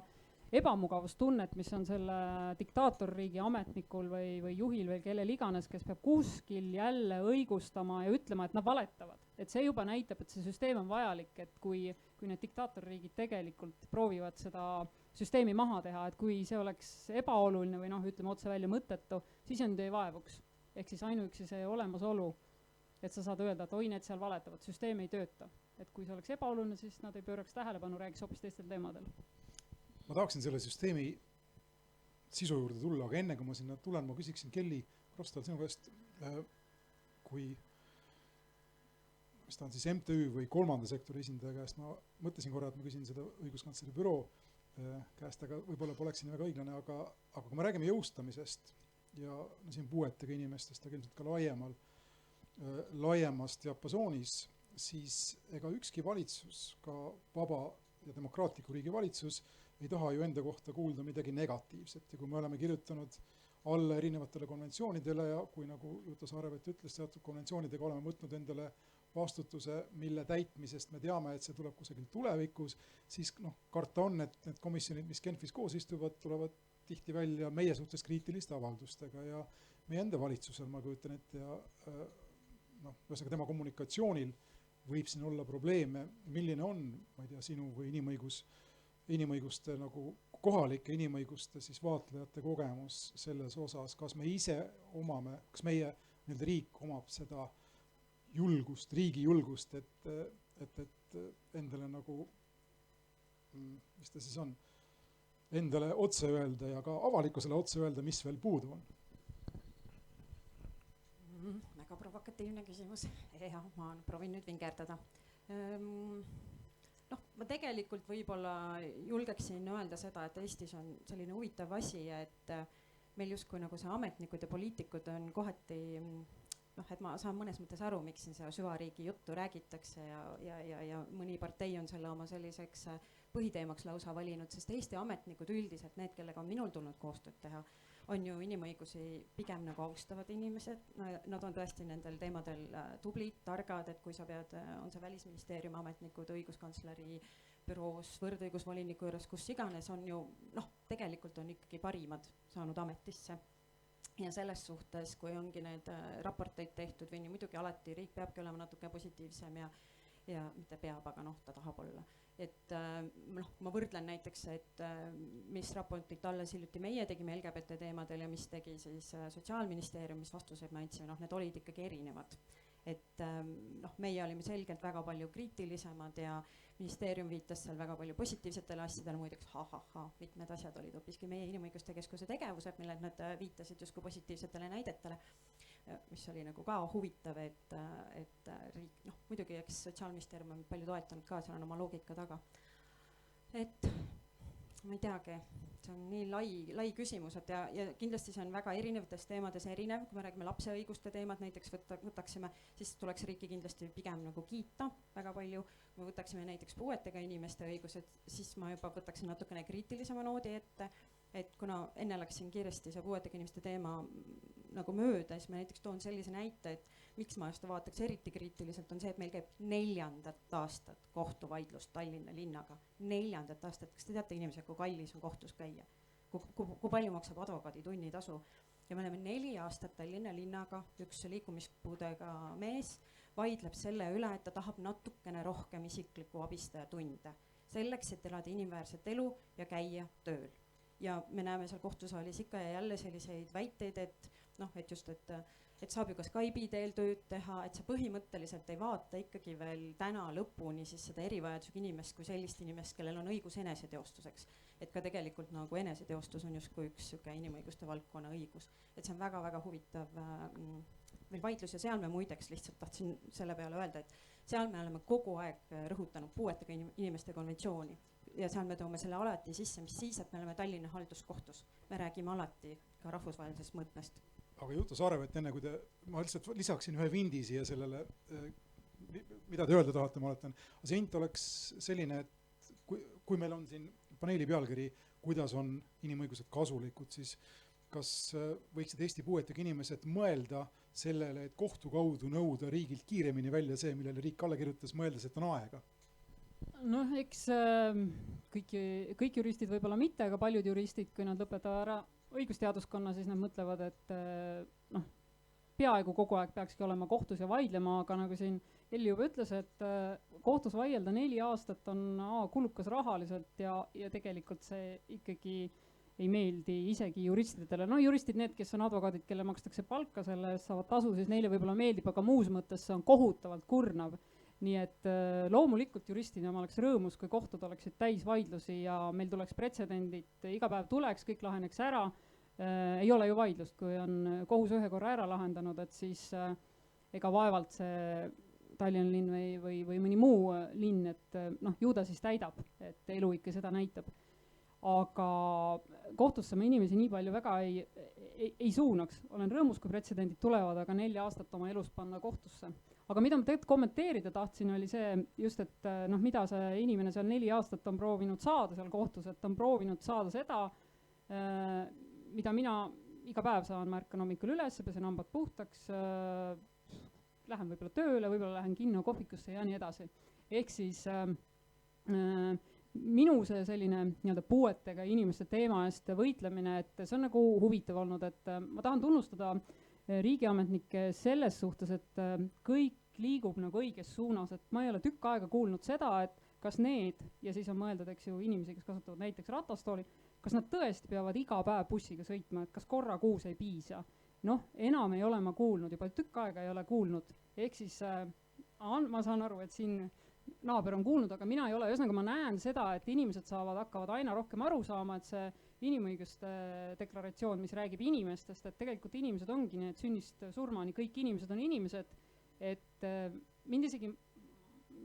Speaker 5: ebamugavustunnet, mis on selle diktaatorriigi ametnikul või juhil või kellel iganes, kes peab kuskil jälle õigustama ja ütlema, et nad valetavad. Et see juba näitab, et see süsteem on vajalik, et kui need diktaatorriigid tegelikult proovivad seda süsteemi maha teha, et kui see oleks ebaoluline või ütleme otse välja mõttetu, siis on ei vaevuks. Ehk siis ainuüksi see olemasolu, et sa saad öelda, et oi, need seal valetavad, süsteem ei tööta. Et kui see oleks ebaoluline, siis nad ei pööraks tähelepanu, räägiks hoopis teistel teemadel.
Speaker 3: Ma tahaksin selle süsteemi sisu juurde tulla, aga enne kui ma sinna tulen, ma küsiksin Kelly Krostal sinu käest, kui mis ta on siis MTÜ või kolmanda sektori esindaja käest, ma mõtlesin korra, et ma küsin seda õiguskantsleri büroo käest, aga võib-olla poleks siin väga õiglane, aga kui me räägime jõustamisest ja siin puuetega inimestest, aga ilmselt ka laiemast diapasoonis, siis ega ükski valitsus, ka vaba ja demokraatliku riigi valitsus, ei taha ju enda kohta kuulda midagi negatiivset. Ja kui me oleme kirjutanud alla erinevatele konventsioonidele ja kui nagu Juta Saarevet ütles, teatud konventsioonidega oleme võtnud endale vastutuse, mille täitmisest me teame, et see tuleb kusagil tulevikus, siis karta on, et need komisjonid, mis Genfis koos istuvad, tulevad tihti välja meie suhtes kriitiliste avaldustega ja meie enda valitsusel, ma kujutan ette, ja ühesõnaga tema kommunikatsioonil võib siin olla probleeme, milline on, ma ei tea, sinu või inimõiguste nagu kohalike inimõiguste siis vaatlejate kogemus selles osas, kas me ise omame, kas meie riik omab seda julgust, riigi julgust, et endale nagu, mis ta siis on, endale otse öelda ja ka avalikkusele otse öelda, mis veel puudu on.
Speaker 6: Väga provokatiivne küsimus. Ja, ma proovin nüüd vingerdada. Ma tegelikult võib-olla julgeksin öelda seda, et Eestis on selline huvitav asi, et meil justkui nagu see ametnikud ja poliitikud on kohati, et ma saan mõnes mõttes aru, miks siin see süvariigi juttu räägitakse ja mõni partei on selle oma selliseks põhiteemaks lausa valinud, sest Eesti ametnikud üldiselt, need, kellega on minul tulnud koostööd teha, on ju inimõigusi pigem nagu austavad inimesed, nad on tõesti nendel teemadel tublid, targad, et kui sa pead, on see Välisministeeriumi ametnikud, õiguskantsleri büroos, võrdõigusvoliniku juures, kus iganes, on ju tegelikult on ikkagi parimad saanud ametisse. Ja selles suhtes, kui ongi need raporteid tehtud või nii, muidugi alati riik peabki olema natuke positiivsem ja mitte peab, aga ta tahab olla. Et ma võrdlen näiteks, et mis raportit alles hiljuti meie tegime LGBT teemadel ja mis tegi siis Sotsiaalministeerium, mis vastuseid me andsime, need olid ikkagi erinevad. Et meie olime selgelt väga palju kriitilisemad ja ministeerium viitas seal väga palju positiivsetele asjadele, muideks mitmed asjad olid hoopiski meie Inimõiguste Keskuse tegevused, millel nad viitasid justkui positiivsetele näidetele, mis oli nagu ka huvitav, et riik, muidugi eks Sotsiaalministeerium on palju toetanud ka, seal on oma loogika taga. Et ma ei teagi, see on nii lai küsimus, et ja kindlasti see on väga erinevates teemades erinev, kui me räägime lapse õiguste teemad näiteks võtaksime, siis tuleks riiki kindlasti pigem nagu kiita väga palju. Kui me võtaksime näiteks puuetega inimeste õigused, siis ma juba võtaksin natukene kriitilisema noodi ette, et kuna enne läksin kiiresti see puuetega inimeste teema nagu mööda, siis ma näiteks toon sellise näite, et miks ma seda vaataks eriti kriitiliselt, on see, et meil käib 4. aastat kohtuvaidlust Tallinna linnaga. 4. aastat, kas te teate inimesed, kui kallis on kohtus käia? Kui palju maksab advokaadi tunnitasu? Ja me oleme 4 aastat Tallinna linnaga, üks liikumispuudega mees vaidleb selle üle, et ta tahab natukene rohkem isikliku abistaja tunde. Selleks, et elada inimväärset elu ja käia tööl. Ja me näeme seal kohtusaalis ikka ja jälle selliseid väiteid, et just, et saab ju ka Skype'i teel tööd teha, et sa põhimõtteliselt ei vaata ikkagi veel täna lõpuni siis seda erivajadusega inimest kui sellist inimest, kellel on õigus eneseteostuseks. Et ka tegelikult nagu eneseteostus on justkui üks inimõiguste valdkonna õigus. Et see on väga-väga huvitav veel vaidlus ja seal me muideks lihtsalt tahtsin selle peale öelda, et seal me oleme kogu aeg rõhutanud puuetega inimeste konventsiooni ja seal me toome selle alati sisse, mis siis, et me oleme Tallinna halduskohtus. Me räägime alati ka rahvusvahelisest mõõtmest.
Speaker 3: Aga Juto Saarevet, enne kui ma lihtsalt lisaksin ühe vindi siia sellele, mida te öelda tahate, ma oletan. See hint oleks selline, et kui meil on siin paneeli pealkiri, kuidas on inimõigused kasulikud, siis kas võiksid Eesti puuetega inimesed mõelda sellele, et kohtu kaudu nõuda riigilt kiiremini välja see, millele riik alla kirjutas, mõeldes, et on aega?
Speaker 5: Eks kõik juristid võib-olla mitte, aga paljud juristid, kui nad lõpetavad ära õigusteaduskonna, siis nad mõtlevad, et peaaegu kogu aeg peakski olema kohtus ja vaidlema, aga nagu siin Elli juba ütles, et kohtus vaielda 4 aastat on kulukas rahaliselt ja tegelikult see ikkagi ei meeldi isegi juristidele. Juristid, need, kes on advokaadid, kelle makstakse palka, selle saavad tasu, siis neile võib-olla meeldib, aga muus mõttes see on kohutavalt kurnav. Nii et loomulikult juristina ma oleks rõõmus, kui kohtud oleksid täis vaidlusi ja meil tuleks pretsedendid, iga päev tuleks, kõik laheneks ära. Ei ole ju vaidlust, kui on kohus ühe korra ära lahendanud, et siis ega vaevalt see Tallinna linn või mõni muu linn, et ju ta siis täidab, et elu ikka seda näitab. Aga kohtusse ma inimesi nii palju väga ei suunaks. Olen rõõmus, kui pretsedendid tulevad, aga 4 aastat oma elust panna kohtusse. Aga mida ma tegelikult kommenteerida tahtsin, oli see just, et mida see inimene seal 4 aastat on proovinud saada seal kohtus, et on proovinud saada seda, mida mina iga päev saan, märkan hommikul üles, pesen hambad puhtaks, lähen võib-olla tööle, võib-olla lähen kinno kohvikusse ja nii edasi. Ehk siis minu see selline puuetega inimeste teema eest võitlemine, et see on nagu huvitav olnud, et ma tahan tunnustada riigiametnikke selles suhtes, et kõik liigub nagu õiges suunas, et ma ei ole tükk aega kuulnud seda, et kas need, ja siis on mõeldud, eks ju, inimesi, kes kasutavad näiteks ratastooli, kas nad tõesti peavad iga päev bussiga sõitma, et kas korra kuus ei piisa. Enam ei ole ma kuulnud, juba tükk aega ei ole kuulnud. Ehk siis ma saan aru, et siin naaber on kuulnud, aga mina ei ole. Ühesõnaga ma näen seda, et inimesed hakkavad aina rohkem aru saama, et see inimõiguste deklaratsioon, mis räägib inimestest, et tegelikult inimesed ongi need sünnist surmani, kõik inimesed on inimesed, et mind isegi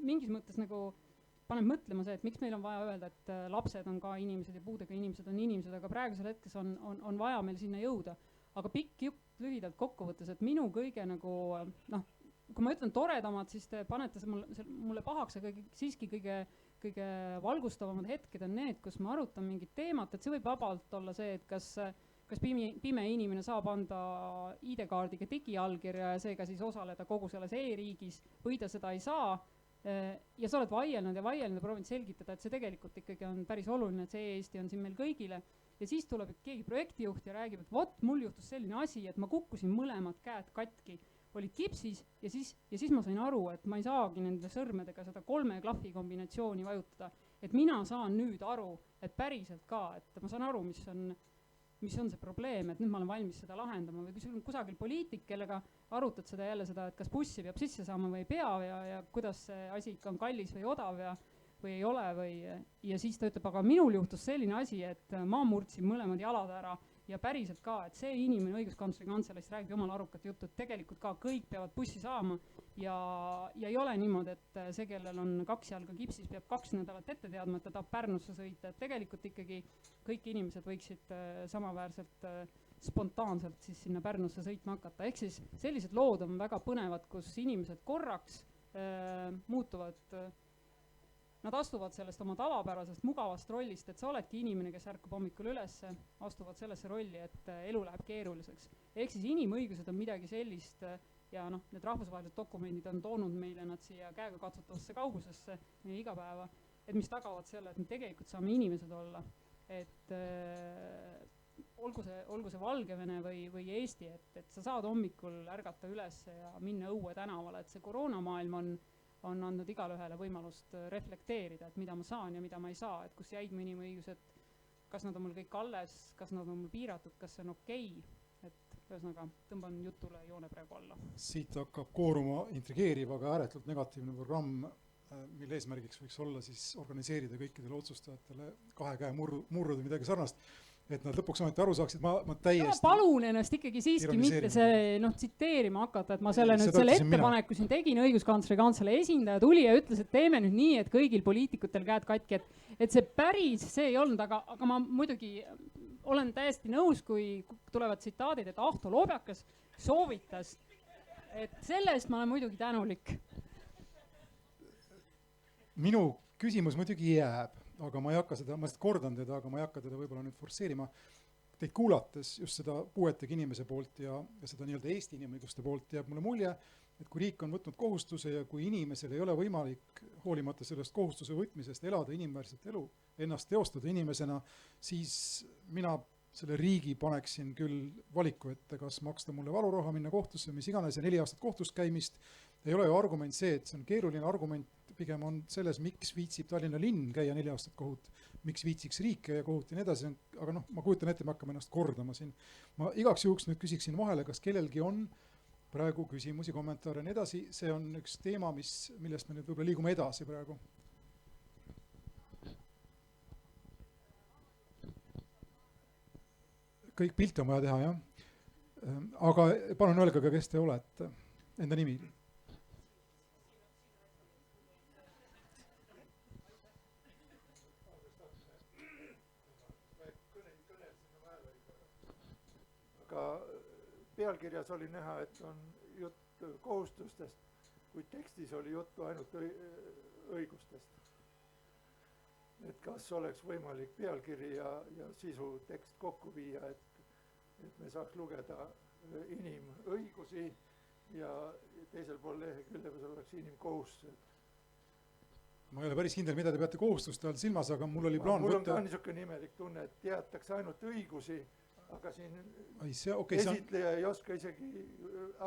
Speaker 5: mingis mõttes nagu paneb mõtlema see, et miks meil on vaja öelda, et lapsed on ka inimesed ja puudega inimesed on inimesed, aga praegusel hetkes on vaja meil sinna jõuda. Aga pikk jutt lühidalt kokkuvõttes, et minu kõige nagu, kui ma ütlen toredamad, siis te panete mulle pahaks, aga siiski kõige kõige valgustavamad hetked on need, kus ma arutan mingit teemat, et see võib vabalt olla see, et kas pime inimene saab anda ID-kaardiga digiallkirja ja seega siis osaleda kogu selles e-riigis või ta seda ei saa. Ja sa oled vaielnud ja proovinud selgitada, et see tegelikult ikkagi on päris oluline, et see e-Eesti on siin meil kõigile. Ja siis tuleb keegi projektijuht ja räägib, et vot, mul juhtus selline asi, et ma kukkusin mõlemad käed katki, olid kipsis ja siis ma sain aru, et ma ei saagi nende sõrmedega seda 3 klahvi kombinatsiooni vajutada. Et mina saan nüüd aru, et päriselt ka, et ma saan aru, mis on see probleem, et nüüd ma olen valmis seda lahendama või kui sul on kusagil poliitik, kellega arutad seda jälle seda, et kas bussi peab sisse saama või ei pea ja kuidas see asi ikka on kallis või odav või ei ole ja siis ta ütleb, aga minul juhtus selline asi, et ma murdsin mõlemad jalad ära ja päriselt ka, et see inimene õiguskantsleri kantseleist räägib jumala arukat juttu, et tegelikult ka kõik peavad bussi saama ja ei ole niimoodi, et see, kellel on 2 jalga kipsis, peab 2 nädalat ette teadma, et ta tahab Pärnusse sõita, et tegelikult ikkagi kõik inimesed võiksid samaväärselt spontaanselt siis sinna Pärnusse sõitma hakata. Ehk siis sellised lood on väga põnevad, kus inimesed korraks muutuvad, nad astuvad sellest oma tavapärasest mugavast rollist, et sa oledki inimene, kes ärkab hommikul üles, astuvad sellesse rolli, et elu läheb keeruliseks. Ehk siis inimõigused on midagi sellist ja need rahvusvahelised dokumendid on toonud meile nad siia käega katsutavasse kaugusesse meie igapäeva, et mis tagavad selle, et me tegelikult saame inimesed olla, et olgu see Valgevene või Eesti, et sa saad hommikul ärgata üles ja minna õue tänavale, et see koroonamaailm on andnud igale ühele võimalust reflekteerida, et mida ma saan ja mida ma ei saa, et kus jäid mu inimõigused, kas nad on mul kõik alles, kas nad on mul piiratud, kas see on okei, et ühesõnaga tõmban jutule joone praegu alla.
Speaker 3: Siit hakkab kooruma intrigeeriv, aga ääretult negatiivne programm, mille eesmärgiks võiks olla siis organiseerida kõikidele otsustajatele 2 käe murruda midagi sarnast, et nad lõpuks ometi aru saaksid, ma täiesti... Ma
Speaker 5: palun ennast ikkagi siiski mitte see tsiteerima hakata, et ma selle ettepaneku siin tegin, õiguskantsleri kantselei esindaja tuli ja ütles, et teeme nüüd nii, et kõigil poliitikutel käed katki, et see päris, see ei olnud, aga ma muidugi olen täiesti nõus, kui tulevad tsitaadid, et Ahto Lobjakas soovitas, et selle eest ma olen muidugi tänulik.
Speaker 3: Minu küsimus muidugi jääb, aga ma ei hakka seda, ma seda kordan teda, aga ma ei hakka teda võib-olla nüüd forsseerima. Teid kuulates just seda puuetega inimese poolt ja seda nii-öelda Eesti inimõiguste poolt jääb mulle mulje, et kui riik on võtnud kohustuse ja kui inimesel ei ole võimalik hoolimata sellest kohustuse võtmisest elada inimväärset elu, ennast teostada inimesena, siis mina selle riigi paneksin küll valiku ette, kas maksta mulle valuraha, minna kohtusse, mis iganes ja 4 aastat kohtus käimist. Ei ole ju argument see, et see on keeruline argument, pigem on selles, miks viitsib Tallinna linn käia 4 aastat kohut, miks viitsiks riik käia kohut ja nii edasi, aga ma kujutan ette, me hakkame ennast kordama siin. Ma igaks juhuks nüüd küsiksin vahele, kas kellelgi on praegu küsimusi, kommentaare ja nii edasi, see on üks teema, millest me nüüd võib-olla liigume edasi praegu. Kõik pilte on vaja teha, jah. Aga palun öelge ka, kes te olete, enda nimi.
Speaker 7: Aga pealkirjas oli näha, et on jutt kohustustest, kuid tekstis oli juttu ainult õigustest. Et kas oleks võimalik pealkiri ja sisu tekst kokku viia, et me saaks lugeda inimõigusi ja teisel pool leheküljes oleks inimkohustused.
Speaker 3: Ma ei ole päris kindel, mida te peate kohustuste all silmas, aga mul oli plaan
Speaker 7: võtta... Mul on ka niisugune imelik tunne, et teatakse ainult õigusi, aga siin esitleja ei oska isegi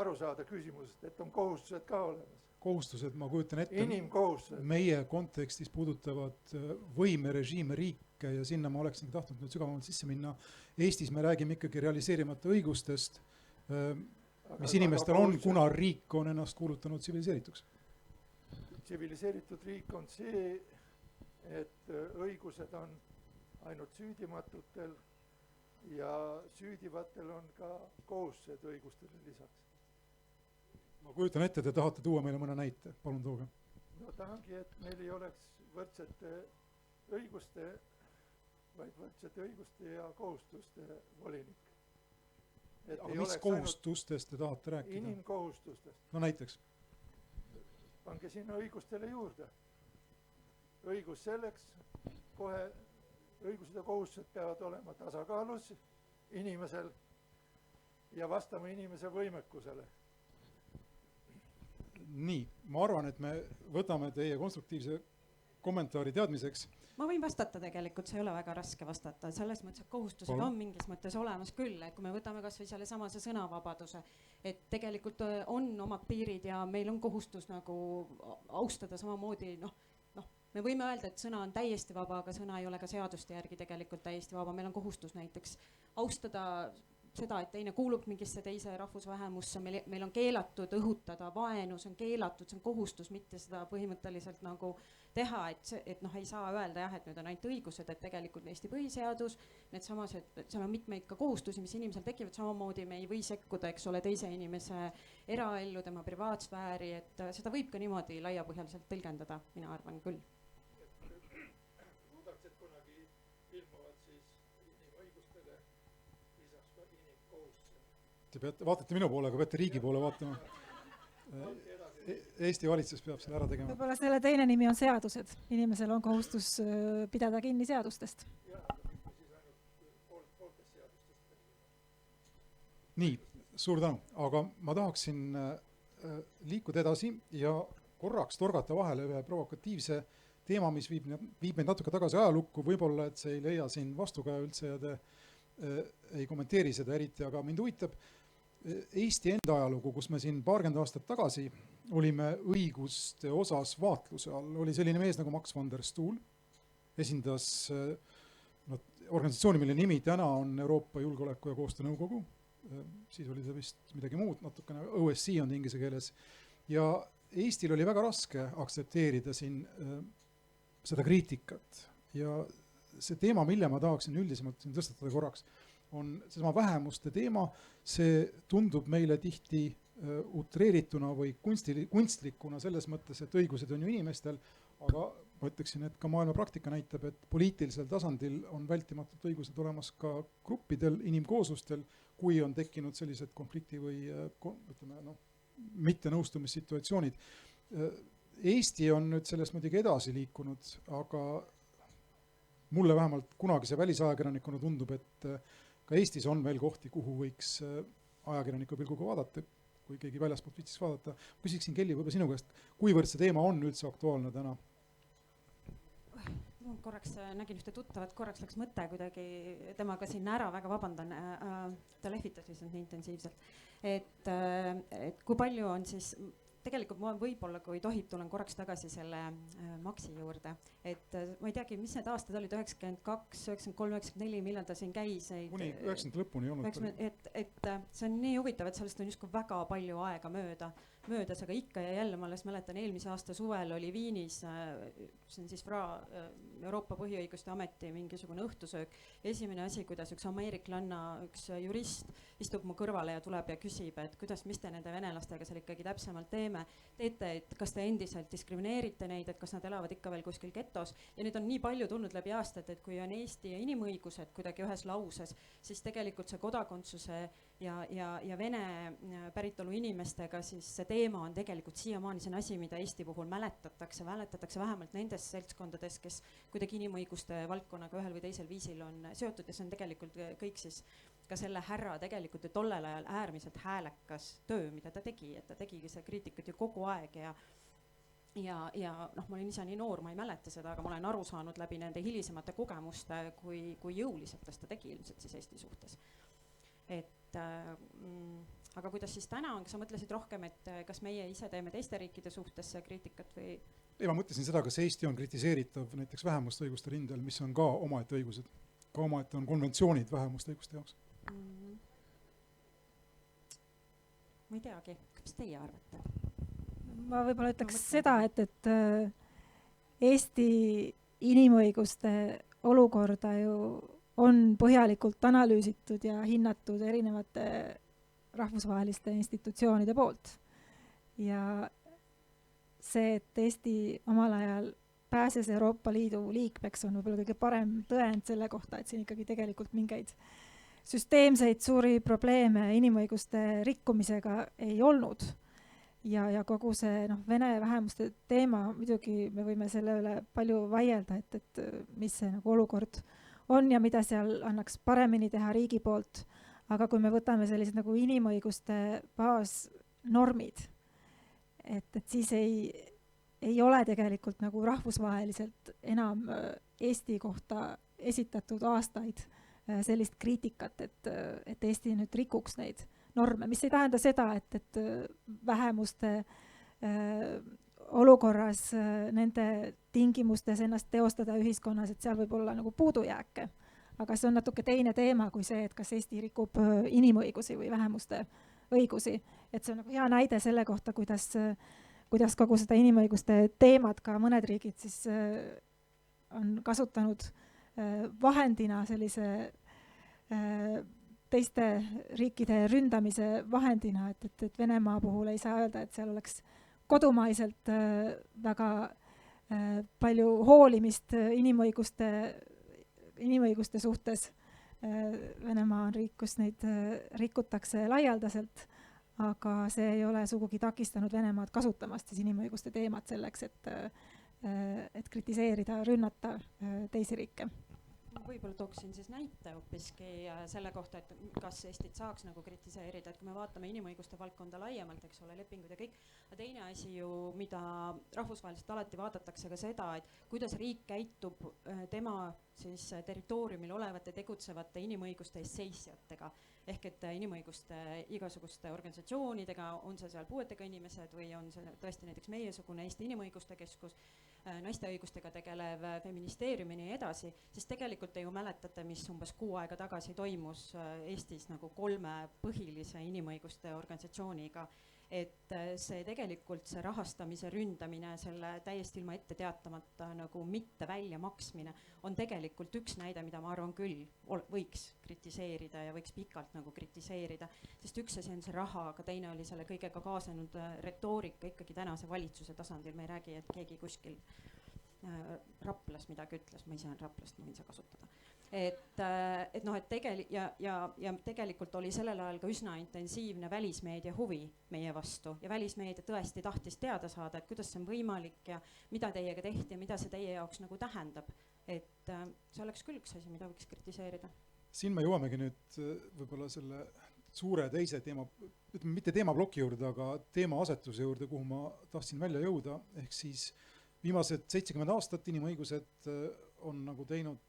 Speaker 7: aru saada küsimusest, et on kohustused ka olemas.
Speaker 3: Kohustused, ma kujutan ette,
Speaker 7: inimkohustused.
Speaker 3: Meie kontekstis puudutavad võimerežiime riike ja sinna ma oleksin tahtnud nüüd sügavamalt sisse minna. Eestis me räägime ikkagi realiseerimata õigustest, mis inimestel on, kuna riik on ennast kuulutanud tsiviliseerituks.
Speaker 7: Tsiviliseeritud riik on see, et õigused on ainult süüdimatutel ja süüdivatel on ka kohustused õigustele lisaks.
Speaker 3: Ma kujutan ette, te tahate tuua meile mõne näite, palun tooge.
Speaker 7: No tahangi, et meil ei oleks võrdsete õiguste, vaid võrdsete õiguste ja kohustuste volinik.
Speaker 3: Aga mis kohustustest te tahate rääkida?
Speaker 7: Inimkohustustest.
Speaker 3: No näiteks?
Speaker 7: Pange sinna õigustele juurde. õigus selleks, kohe õigused ja kohustused peavad olema tasakaalus inimesel ja vastama inimese võimekusele.
Speaker 3: Nii, ma arvan, et me võtame teie konstruktiivse kommentaari teadmiseks.
Speaker 6: Ma võin vastata tegelikult, see ei ole väga raske vastata, selles mõttes, et kohustused on mingis mõttes olemas küll, et kui me võtame kas või selle samase sõnavabaduse, et tegelikult on omad piirid ja meil on kohustus nagu austada samamoodi, me võime öelda, et sõna on täiesti vaba, aga sõna ei ole ka seaduste järgi tegelikult täiesti vaba, meil on kohustus näiteks austada seda, et teine kuulub mingisse teise rahvusvähemusse, meil on keelatud õhutada vaenu, see on keelatud, see on kohustus mitte seda põhimõtteliselt nagu teha, et ei saa öelda jah, et nüüd on ainult õigused, et tegelikult Eesti põhiseadus, need samas, et seal on mitmeid ka kohustusi, mis inimesel tekivad, samamoodi me ei või sekkuda, eks ole, teise inimese eraellu, tema privaatsfääri, et seda võib ka niimoodi laiapõhjaliselt tõlgendada, mina arvan küll.
Speaker 7: Muudatused kunagi ilmuvad siis inimõigustele lisaks ka inimkohustusele.
Speaker 3: Te vaatate minu poole, aga peate riigi poole vaatama. Eesti valitsus peab selle ära tegema.
Speaker 4: Võib-olla selle teine nimi on seadused. Inimesel on kohustus pidada kinni seadustest.
Speaker 3: Nii, suur tänu. Aga ma tahaksin liikuda edasi ja korraks torgata vahele ühe provokatiivse teema, mis viib meid natuke tagasi ajalukku. Võib-olla, et see ei leia siin vastukäe üldse ja te ei kommenteeri seda eriti, aga mind huvitab Eesti enda ajalugu, kus me siin paarkümmend aastat tagasi olime õiguste osas vaatluse all. Oli selline mees nagu Max van der Stoel, esindas organisatsiooni, mille nimi täna on Euroopa Julgeoleku ja Koostöö Nõukogu. Siis oli see vist midagi muud, natukene OSCE on inglise keeles. Ja Eestil oli väga raske aktsepteerida siin seda kriitikat. Ja see teema, mille ma tahaksin üldisemalt siin tõstatada korraks, on seesama vähemuste teema. See tundub meile tihti utreerituna või kunstlikuna selles mõttes, et õigused on ju inimestel, aga ma ütleksin, et ka maailma praktika näitab, et poliitilisel tasandil on vältimatult õigused olemas ka gruppidel, inimkooslustel, kui on tekkinud sellised konflikti või mittenõustumissituatsioonid. Eesti on nüüd sellest muidugi edasi liikunud, aga mulle vähemalt kunagise välisajakirjanikuna tundub, et ka Eestis on veel kohti, kuhu võiks ajakirjaniku pilguga vaadata, kui keegi väljaspoolt viitsis vaadata. Küsiksin Kelly võib-olla sinu käest, kuivõrd see teema on üldse aktuaalne täna?
Speaker 6: Korraks nägin ühte tuttavat, korraks läks mõte kuidagi temaga siin ära, väga vabandan, ta lehvitas lihtsalt nii intensiivselt. Et kui palju on siis, tegelikult ma võib-olla, kui tohib, tulen korraks tagasi selle Maxi juurde. Et ma ei teagi, mis need aastad olid, 92, 93, 94, millal ta siin käis.
Speaker 3: Kuni 90 lõpuni ei olnud.
Speaker 6: Et see on nii huvitav, et sellest on justkui väga palju aega möödas, aga ikka ja jälle ma alles mäletan, eelmise aasta suvel oli Viinis, see on siis Euroopa Põhiõiguste Ameti mingisugune õhtusöök. Esimene asi, kuidas üks ameeriklanna, üks jurist istub mu kõrvale ja tuleb ja küsib, et mis te nende venelastega seal ikkagi täpsemalt teete, et kas te endiselt diskrimineerite neid, et kas nad elavad ikka veel kuskil getos. Ja nüüd on nii palju tulnud läbi aastat, et kui on Eesti ja inimõigused kuidagi ühes lauses, siis tegelikult see kodakondsuse ja Vene päritolu inimestega, siis see teema on tegelikult siiamaani, see on asi, mida Eesti puhul mäletatakse vähemalt nendes seltskondades, kes kuidagi inimõiguste valdkonnaga ühel või teisel viisil on seotud ja see on tegelikult kõik siis ka selle härra tegelikult tollel ajal äärmiselt häälekas töö, mida ta tegi, et ta tegigi see kriitikat ju kogu aeg ja ma olin ise nii noor, ma ei mäleta seda, aga ma olen aru saanud läbi nende hilisemate kogemuste, kui jõuliselt ta seda tegi ilmselt siis Eesti suhtes. Aga kuidas siis täna on, kas sa mõtlesid rohkem, et kas meie ise teeme teiste riikide suhtes kriitikat või?
Speaker 3: Ei, ma mõtlesin seda, kas Eesti on kritiseeritav näiteks vähemuste õiguste rindel, mis on ka omaette õigused. Ka omaette on konventsioonid vähemuste õiguste jaoks.
Speaker 6: Ma ei teagi, mis teie arvate?
Speaker 4: Ma võib-olla ütleks seda, et Eesti inimõiguste olukorda ju on põhjalikult analüüsitud ja hinnatud erinevate rahvusvaheliste institutsioonide poolt. Ja see, et Eesti omal ajal pääses Euroopa Liidu liikmeks, on võib-olla kõige parem tõend selle kohta, et siin ikkagi tegelikult mingeid süsteemseid suuri probleeme inimõiguste rikkumisega ei olnud. ja kogu see vene vähemuste teema, muidugi me võime selle üle palju vaielda, et mis see nagu olukord on ja mida seal annaks paremini teha riigi poolt, aga kui me võtame sellised nagu inimõiguste baasnormid, et siis ei ole tegelikult nagu rahvusvaheliselt enam Eesti kohta esitatud aastaid sellist kriitikat, et Eesti nüüd rikuks neid norme, mis ei tähenda seda, et vähemuste olukorras nende tingimustes ennast teostada ühiskonnas, et seal võib olla nagu puudujääke. Aga see on natuke teine teema kui see, et kas Eesti rikub inimõigusi või vähemuste õigusi. Et see on nagu hea näide selle kohta, kuidas kogu seda inimõiguste teemat ka mõned riigid siis on kasutanud vahendina sellise teiste riikide ründamise vahendina, et Venemaa puhul ei saa öelda, et seal oleks kodumaiselt väga palju hoolimist inimõiguste suhtes. Venemaa on riik, kus neid rikutakse laialdaselt, aga see ei ole sugugi takistanud Venemaad kasutamast siis inimõiguste teemat selleks, et kritiseerida, rünnata teisi riike.
Speaker 6: Ma võib-olla tooksin siis näite hoopiski selle kohta, et kas Eestit saaks nagu kritiseerida, et kui me vaatame inimõiguste valdkonda laiemalt, eks ole, lepingud ja kõik, aga teine asi ju, mida rahvusvaheliselt alati vaadatakse ka seda, et kuidas riik käitub tema siis territooriumil olevate tegutsevate inimõiguste eest seisjatega, ehk et inimõiguste igasuguste organisatsioonidega, on see seal puuetega inimesed või on see tõesti näiteks meiesugune Eesti Inimõiguste Keskus, naiste õigustega tegelev feministeerium ja nii edasi, siis tegelikult te ju mäletate, mis umbes 6 aega tagasi toimus Eestis nagu 3 põhilise inimõiguste organisatsiooniga, et see tegelikult see rahastamise ründamine, selle täiesti ilma ette teatamata nagu mitte välja maksmine on tegelikult üks näide, mida ma arvan küll võiks kritiseerida ja võiks pikalt nagu kritiseerida, sest üks asi on see raha, aga teine oli selle kõigega kaasanud retoorika ikkagi tänase valitsuse tasandil, me ei räägi, et keegi kuskil Raplas midagi ütles, ma ise olen Raplast, ma võin seda kasutada. Et tegelikult oli sellel ajal ka üsna intensiivne välismeedia huvi meie vastu ja välismeedia tõesti tahtis teada saada, et kuidas see on võimalik ja mida teiega tehti ja mida see teie jaoks nagu tähendab. Et see oleks küll üks asi, mida võiks kritiseerida.
Speaker 3: Siin me jõuamegi nüüd võib-olla selle suure teise teema, ütleme mitte teemaploki juurde, aga teema asetuse juurde, kuhu ma tahtsin välja jõuda, ehk siis viimased 70 aastat inimõigused on nagu teinud,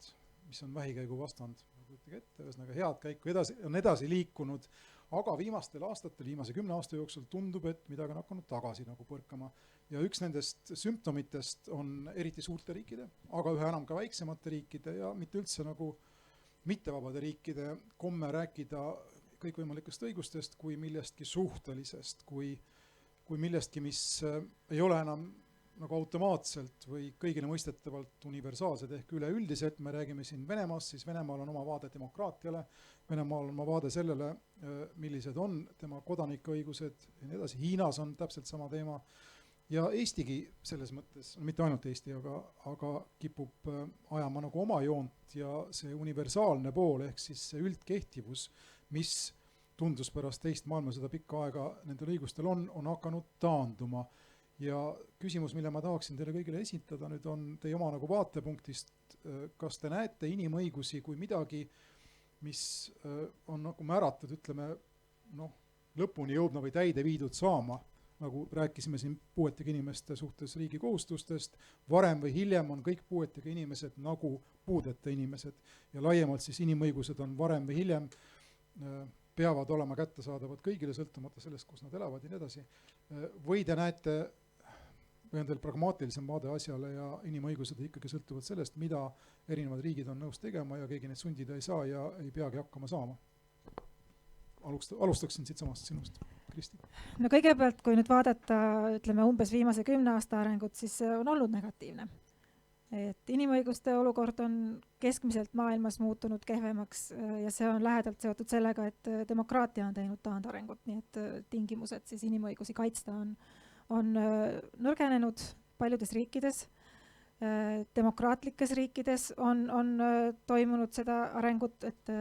Speaker 3: mis on vähikäigu vastand, ühesõnaga head käiku on edasi liikunud, aga viimastel aastatel, viimase 10 aasta jooksul tundub, et midagi on hakanud tagasi nagu põrkama. Ja üks nendest sümptomitest on eriti suurte riikide, aga üha enam ka väiksemate riikide ja mitte üldse nagu mittevabade riikide komme rääkida kõikvõimalikest õigustest kui millestki suhtelisest, kui millestki, mis ei ole enam nagu automaatselt või kõigile mõistetavalt universaalsed ehk üleüldiselt. Me räägime siin Venemaast, siis Venemaal on oma vaade demokraatiale, Venemaal on oma vaade sellele, millised on tema kodanikuõigused ja nii edasi. Hiinas on täpselt sama teema ja Eestigi selles mõttes, mitte ainult Eesti, aga kipub ajama nagu oma joont ja see universaalne pool ehk siis see üldkehtivus, mis tundus pärast teist maailmasõda pikka aega nendel õigustel on hakanud taanduma. Ja küsimus, mille ma tahaksin teile kõigile esitada nüüd on teie oma nagu vaatepunktist, kas te näete inimõigusi kui midagi, mis on nagu määratud, ütleme, lõpuni jõudma või täide viidud saama, nagu rääkisime siin puuetega inimeste suhtes riigi kohustustest, varem või hiljem on kõik puuetega inimesed nagu puudeta inimesed ja laiemalt siis inimõigused on varem või hiljem peavad olema kättesaadavad kõigile sõltumata sellest, kus nad elavad ja nii edasi. Või te näete, või on teil pragmaatilisem vaade asjale ja inimõigused ikkagi sõltuvad sellest, mida erinevad riigid on nõus tegema ja keegi neid sundida ei saa ja ei peagi hakkama saama. Alustaksin siit samast sinust, Kristi.
Speaker 4: No kõigepealt, kui nüüd vaadata, ütleme umbes viimase 10 aasta arengut, siis on olnud negatiivne. Et inimõiguste olukord on keskmiselt maailmas muutunud kehvemaks ja see on lähedalt seotud sellega, et demokraatia on teinud taandarengut, nii et tingimused siis inimõigusi kaitsta on nõrgenenud paljudes riikides. Demokraatlikes riikides on toimunud seda arengut, et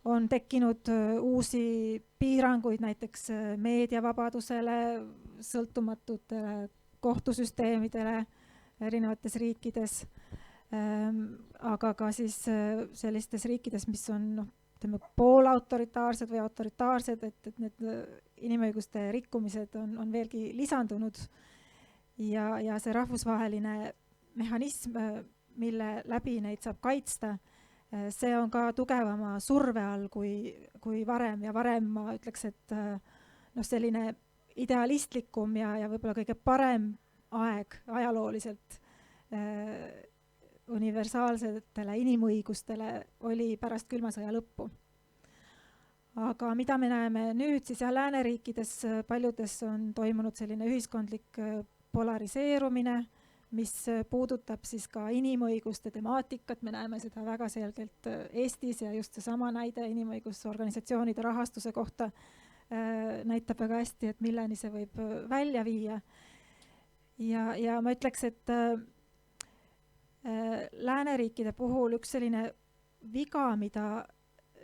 Speaker 4: on tekkinud uusi piiranguid näiteks meediavabadusele, sõltumatutele kohtusüsteemidele erinevates riikides, aga ka siis sellistes riikides, mis on poolautoritaarsed või autoritaarsed, et need inimõiguste rikkumised on veelgi lisandunud ja see rahvusvaheline mehhanism, mille läbi neid saab kaitsta, see on ka tugevama surve all kui varem ja varem ma ütleks, et selline idealistlikum ja võib-olla kõige parem aeg ajalooliselt universaalsetele inimõigustele oli pärast külma sõja lõppu. Aga mida me näeme nüüd, siis lääneriikides paljudes on toimunud selline ühiskondlik polariseerumine, mis puudutab siis ka inimõiguste temaatikat, me näeme seda väga selgelt Eestis ja just seesama näide inimõigusorganisatsioonide rahastuse kohta näitab väga hästi, et milleni see võib välja viia. Ja ma ütleks, et lääneriikide puhul üks selline viga, mida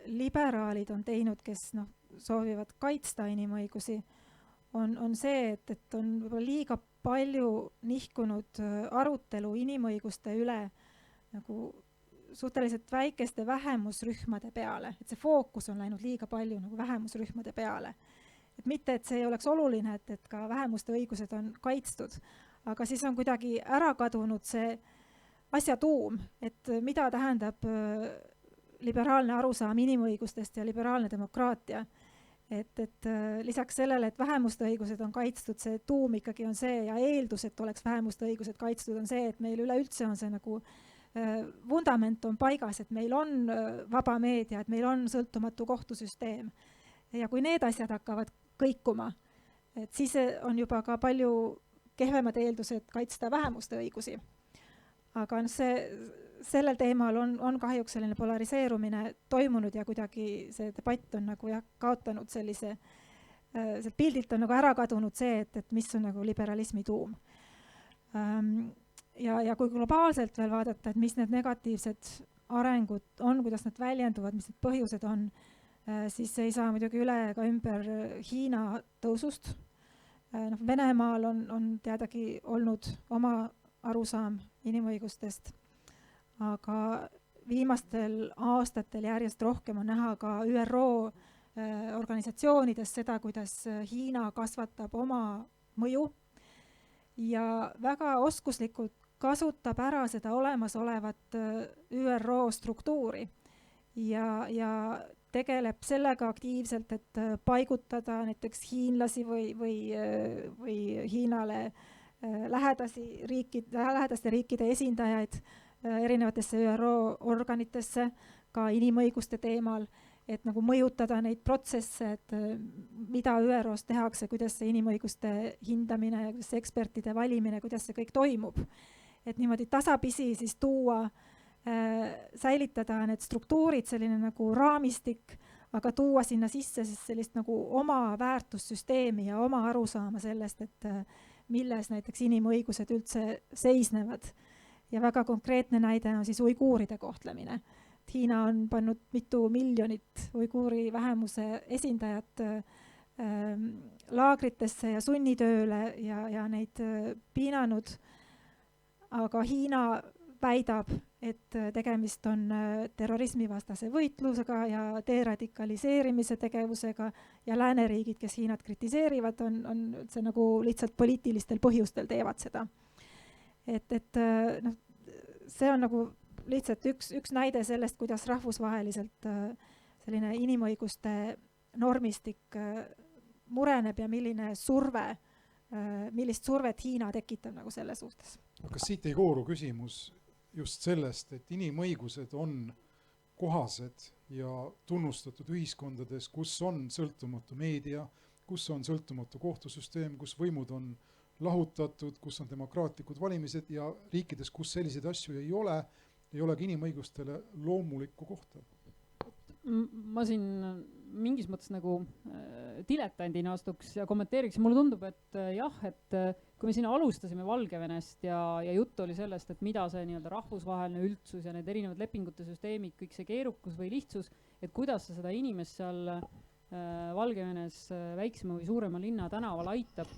Speaker 4: liberaalid on teinud, kes soovivad kaitsta inimõigusi, on see, et on võib-olla liiga palju nihkunud arutelu inimõiguste üle nagu suhteliselt väikeste vähemusrühmade peale, et see fookus on läinud liiga palju nagu vähemusrühmade peale. Et mitte, et see ei oleks oluline, et ka vähemuste õigused on kaitstud, aga siis on kuidagi ära kadunud see asja tuum, et mida tähendab liberaalne arusaam inimõigustest ja liberaalne demokraatia. Et lisaks sellele, et vähemuste õigused on kaitstud, see tuum ikkagi on see ja eeldus, et oleks vähemuste õigused kaitstud, on see, et meil üleüldse on see nagu vundament on paigas, et meil on vaba meedia, et meil on sõltumatu kohtusüsteem. Ja kui need asjad hakkavad kõikuma, et siis on juba ka palju kehvemad eeldused kaitsta vähemuste õigusi. Aga sellel teemal on kahjuks selline polariseerumine toimunud ja kuidagi see debatt on nagu kaotanud sellise pildilt on nagu ära kadunud see, et mis on nagu liberalismi tuum. Ja kui globaalselt veel vaadata, et mis need negatiivsed arengud on, kuidas nad väljenduvad, mis need põhjused on, siis ei saa muidugi üle ega ümber Hiina tõusust. Venemaal on teadagi olnud oma arusaam inimõigustest, aga viimastel aastatel järjest rohkem on näha ka ÜRO organisatsioonides seda, kuidas Hiina kasvatab oma mõju ja väga oskuslikult kasutab ära seda olemasolevat ÜRO struktuuri ja tegeleb sellega aktiivselt, et paigutada näiteks hiinlasi või Hiinale lähedaste riikide esindajaid erinevatesse ÜRO organitesse ka inimõiguste teemal, et nagu mõjutada neid protsesse, et mida ÜRO-s tehakse, kuidas see inimõiguste hindamine, kuidas see ekspertide valimine, kuidas see kõik toimub. Et niimoodi tasapisi siis tuua, säilitada need struktuurid, selline nagu raamistik, aga tuua sinna sisse siis sellist nagu oma väärtussüsteemi ja oma arusaama sellest, et milles näiteks inimõigused üldse seisnevad. Ja väga konkreetne näide on siis uiguuride kohtlemine. Hiina on pannud mitu miljonit uiguuri vähemuse esindajat laagritesse ja sunnitööle ja neid piinanud. Aga Hiina väidab, et tegemist on terrorismivastase võitlusega ja deradikaliseerimise tegevusega ja lääneriigid, kes Hiinat kritiseerivad, on see nagu lihtsalt poliitilistel põhjustel teevad seda. See on nagu lihtsalt üks näide sellest, kuidas rahvusvaheliselt selline inimõiguste normistik mureneb ja millist survet Hiina tekitab nagu selle suhtes.
Speaker 3: Kas siit ei kooru küsimus just sellest, et inimõigused on kohased ja tunnustatud ühiskondades, kus on sõltumatu meedia, kus on sõltumatu kohtusüsteem, kus võimud on lahutatud, kus on demokraatlikud valimised ja riikides, kus selliseid asju ei olegi inimõigustele loomulikku kohta?
Speaker 5: Ma siin mingis mõttes nagu diletandina astuks ja kommenteeriks. Mulle tundub, et jah, et kui me siin alustasime Valgevenest ja jutt oli sellest, et mida see nii-öelda rahvusvaheline üldsus ja need erinevad lepingute süsteemid, kõik see keerukus või lihtsus, et kuidas see seda inimest seal Valgevenes väiksema või suurema linna tänaval aitab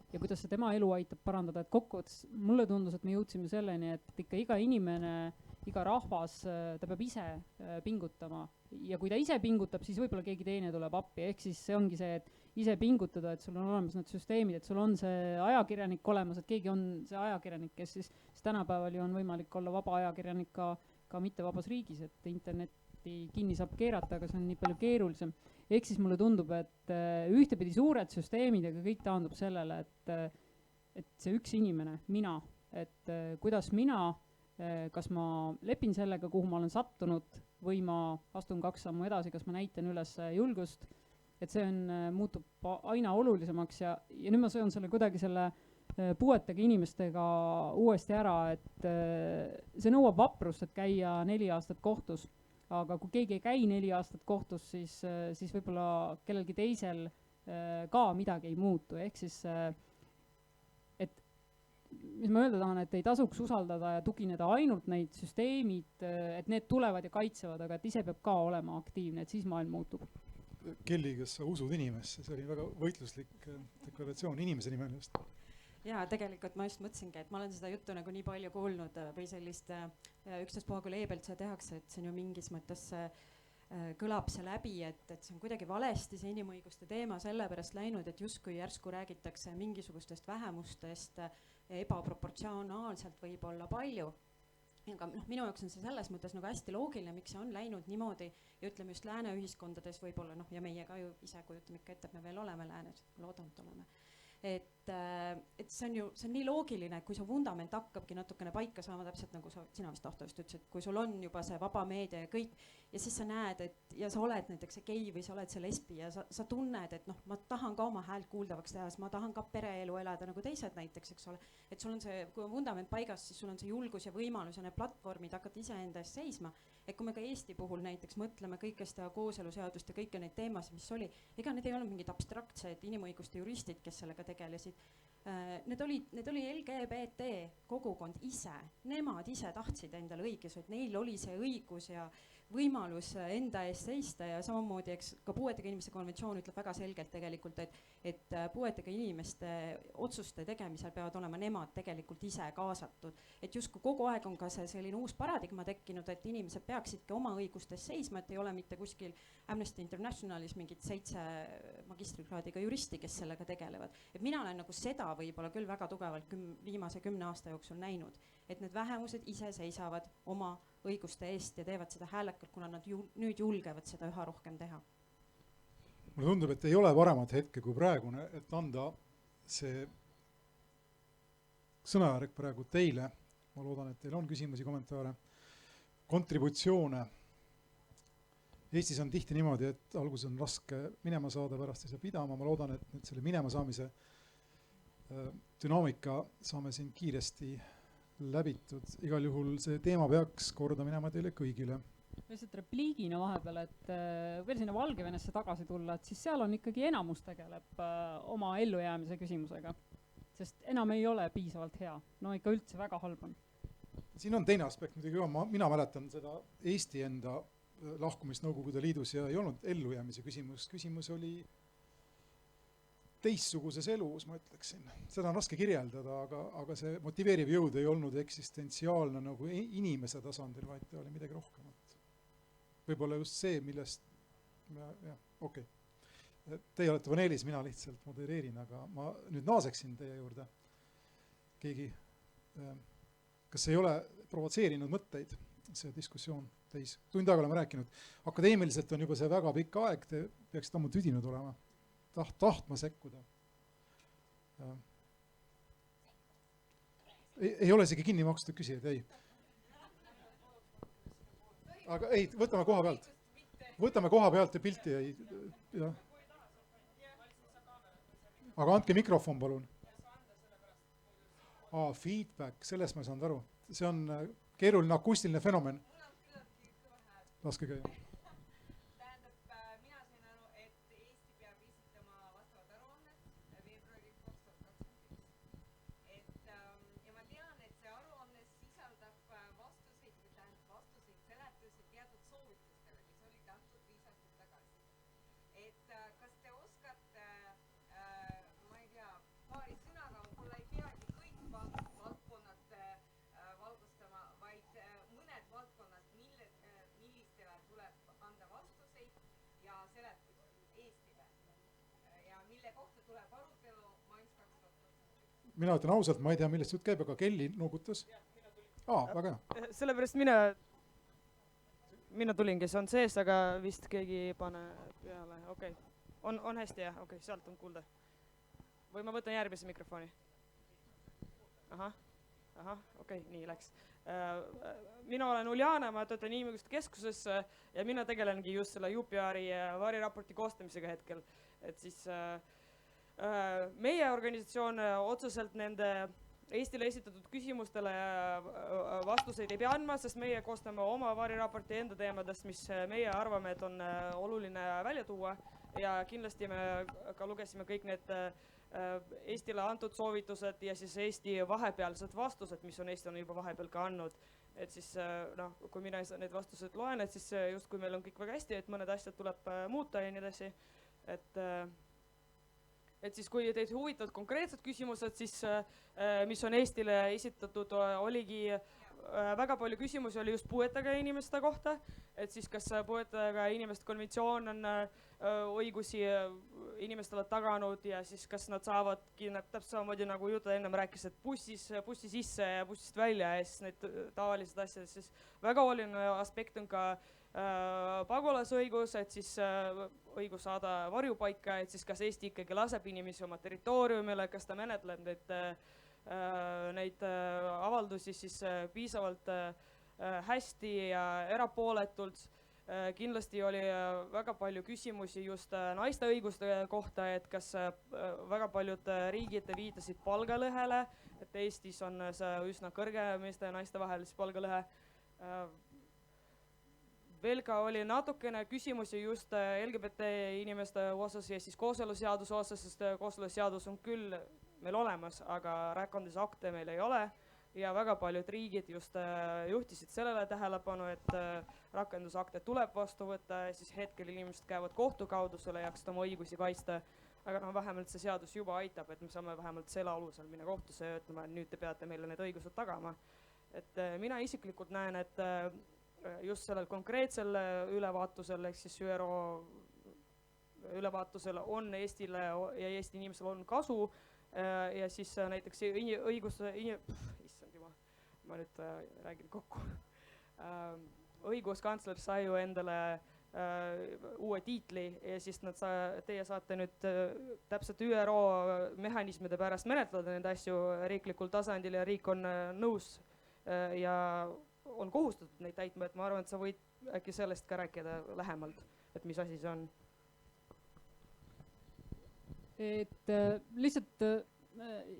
Speaker 5: ja kuidas see tema elu aitab parandada, et kokkuvõttes mulle tundus, et me jõudsime selleni, et ikka iga inimene, iga rahvas, ta peab ise pingutama ja kui ta ise pingutab, siis võib-olla keegi teine tuleb appi, ehk siis see ongi see, et ise pingutada, et sul on olemas need süsteemid, et sul on see ajakirjanik olemas, et keegi on see ajakirjanik, kes siis tänapäeval ju on võimalik olla vaba ajakirjanik ka mittevabas riigis, et internetti kinni saab keerata, aga see on nii palju keerulisem. Ehk siis mulle tundub, et ühtepidi suured süsteemid, aga kõik taandub sellele, et see üks inimene, mina, et kuidas mina, kas ma lepin sellega, kuhu ma olen sattunud või ma astun 2 sammu edasi, kas ma näitan üles julgust, et see muutub aina olulisemaks ja nüüd ma söön selle kuidagi selle puuetega inimestega uuesti ära, et see nõuab vaprust, et käia 4 aastat kohtus. Aga kui keegi ei käi 4 aastat kohtus, siis võib-olla kellelgi teisel ka midagi ei muutu. Ehk siis, et mis ma öelda tahan, et ei tasuks usaldada ja tugineda ainult neid süsteemid, et need tulevad ja kaitsevad, aga et ise peab ka olema aktiivne, et siis maailm muutub.
Speaker 3: Kelly, kas sa usud inimesse? See oli väga võitluslik deklaratsioon inimese nimel just.
Speaker 6: Ja tegelikult ma just mõtlesingi, et ma olen seda juttu nagu nii palju kuulnud või sellist ükstaspuha kui leebelt seda tehakse, et see on ju mingis mõttes kõlab see läbi, et see on kuidagi valesti see inimõiguste teema sellepärast läinud, et justkui järsku räägitakse mingisugustest vähemustest ebaproportsionaalselt võib-olla palju. Aga minu jaoks on see selles mõttes nagu hästi loogiline, miks see on läinud niimoodi ja ütleme just lääne ühiskondades võib-olla ja meie ka ju ise kujutame ikka ette, et me veel oleme läänes, loodan, et oleme. Et see on nii loogiline, et kui su vundament hakkabki natukene paika saama, täpselt nagu sina vist Ahto just ütlesid, kui sul on juba see vaba meedia ja kõik ja siis sa näed, et ja sa oled näiteks see gei või sa oled see lesbi ja sa tunned, et ma tahan ka oma häält kuuldavaks teha, ma tahan ka pereelu elada nagu teised näiteks, eks ole, et sul on see, kui on vundament paigas, siis sul on see julgus ja võimalus ja need platvormid hakata iseenda eest seisma. Et kui me ka Eesti puhul näiteks mõtleme kõikest ja kooseluseadust ja kõike neid teemasid, mis oli, ega need ei olnud mingid abstraktsed inimõiguste juristid, kes sellega tegelesid. Need oli LGBT kogukond ise, nemad ise tahtsid endale õigus, et neil oli see õigus ja võimalus enda eest seista ja samamoodi eks ka puuetega inimeste konventsioon ütleb väga selgelt tegelikult, et puuetega inimeste otsuste tegemisel peavad olema nemad tegelikult ise kaasatud. Et justkui kogu aeg on ka see selline uus paradigma tekkinud, et inimesed peaksidki oma õigustes seisma, et ei ole mitte kuskil Amnesty Internationalis mingid 7 magistrikraadiga juristi, kes sellega tegelevad. Et mina olen nagu seda võib-olla küll väga tugevalt viimase 10 aasta jooksul näinud, et need vähemused ise seisavad oma õiguste eest ja teevad seda häälekalt, kuna nad nüüd julgevad seda üha rohkem teha.
Speaker 3: Mulle tundub, et ei ole paremat hetke kui praegune, et anda see sõnajärg praegu teile. Ma loodan, et teil on küsimusi, kommentaare, kontributsioone. Eestis on tihti niimoodi, et alguses on raske minema saada, pärast ei saa pidama. Ma loodan, et nüüd selle minema saamise dünaamika saame siin kiiresti läbitud. Igal juhul see teema peaks korda minema teile kõigile.
Speaker 5: Lihtsalt repliigina vahepeal, et veel sinna Valgevenesse tagasi tulla, et siis seal on ikkagi enamus tegeleb oma ellujäämise küsimusega. Sest enam ei ole piisavalt hea. No ikka üldse väga halb on.
Speaker 3: Siin on teine aspekt muidugi ka. Mina mäletan seda Eesti enda lahkumist Nõukogude Liidus ja ei olnud ellujäämise küsimus. Küsimus oli teistsuguses elus, ma ütleksin. Seda on raske kirjeldada, aga see motiveeriv jõud ei olnud eksistentsiaalne nagu inimese tasandil, vaid ta oli midagi rohkemat. Võib-olla just see, millest okei. Teie olete paneelis, mina lihtsalt modereerin, aga ma nüüd naaseksin teie juurde. Keegi, kas ei ole provotseerinud mõtteid see diskussioon teis? Tund aega oleme rääkinud. Akadeemiliselt on juba see väga pikk aeg, te peaksite ammu tüdinud olema. Tahtma sekkuda. Ei ole isegi kinni makstud küsijad, ei. Aga ei, võtame koha pealt. Võtame koha pealt ja pilti ei. Ja. Aga andke mikrofon, palun. Feedback, sellest ma ei saanud aru. See on keeruline akustiline fenomen. Laske käia.
Speaker 8: Tähendab, mina sain aru, et kas te oskate, ma ei tea, paari sõnaga, võib-olla ei peagi kõik valdkonnad valgustama, vaid mõned valdkonnad, millistele tuleb anda vastuseid ja seletusi Eestile ja mille kohta tuleb arutelu mais 2021.
Speaker 3: Mina ütlen ausalt, ma ei tea, millest jutt käib, aga Kelly noogutas. Väga hea.
Speaker 2: Sellepärast mina tulingi, see on sees, aga vist keegi ei pane peale. Okei. On hästi, jah? Okei, sealt on kuulda. Või ma võtan järgmise mikrofoni? Okei, nii läks. Mina olen Uljana, ma töötan inimõiguste keskuses ja mina tegelengi just selle UPR-i variraporti koostamisega hetkel. Et siis meie organisatsioon otseselt nende Eestile esitatud küsimustele vastuseid ei pea andma, sest meie koostame oma variraporti enda teemadest, mis meie arvame, et on oluline välja tuua ja kindlasti me ka lugesime kõik need Eestile antud soovitused ja siis Eesti vahepealsed vastused, mis on Eesti on juba vahepeal ka andnud. Et siis kui mina need vastused loen, et siis just kui meil on kõik väga hästi, et mõned asjad tuleb muuta ja nii edasi. Et siis kui teid huvitavad konkreetsed küsimused, siis mis on Eestile esitatud, oligi väga palju küsimusi oli just puuetega inimeste kohta, et siis kas puuetega inimeste konventsioon on õigusi inimestele taganud ja siis kas nad saavadki täpselt samamoodi nagu Juta ennem rääkis, et bussi sisse ja bussist välja ja siis need tavalised asjad, siis väga oluline aspekt on ka pagulasõigus, et siis õigus saada varjupaika, et siis kas Eesti ikkagi laseb inimesi oma territooriumile, kas ta menetleb neid avaldusi siis piisavalt hästi ja erapooletult. Kindlasti oli väga palju küsimusi just naiste õiguste kohta, et kas väga paljud riigid viitasid palgalõhele, et Eestis on see üsna kõrge meeste ja naiste vahel siis palgalõhe. Veel ka oli natukene küsimusi just LGBT inimeste osas ja siis kooseluseaduse osas, sest kooseluseadus on küll meil olemas, aga rakendusakte meil ei ole ja väga paljud riigid just juhtisid sellele tähelepanu, et rakendusakte tuleb vastu võtta ja siis hetkel inimesed käivad kohtu kaudu selle jaoks, et oma õigusi kaitsta, aga vähemalt see seadus juba aitab, et me saame vähemalt selle alusel minna kohtusse ja ütlema, et nüüd te peate meile need õigused tagama. Et mina isiklikult näen, et just sellel konkreetsel ülevaatusel, ehk siis ÜRO ülevaatusel on Eestile ja Eesti inimesel on kasu ja siis näiteks issand juba, ma nüüd räägin kokku. Õiguskantsler sai ju endale uue tiitli ja siis teie saate nüüd täpselt ÜRO mehhanismide pärast menetleda neid asju riiklikul tasandil ja riik on nõus ja on kohustatud neid täitma, et ma arvan, et sa võid äkki sellest ka rääkida lähemalt, et mis asi see on?
Speaker 5: Et lihtsalt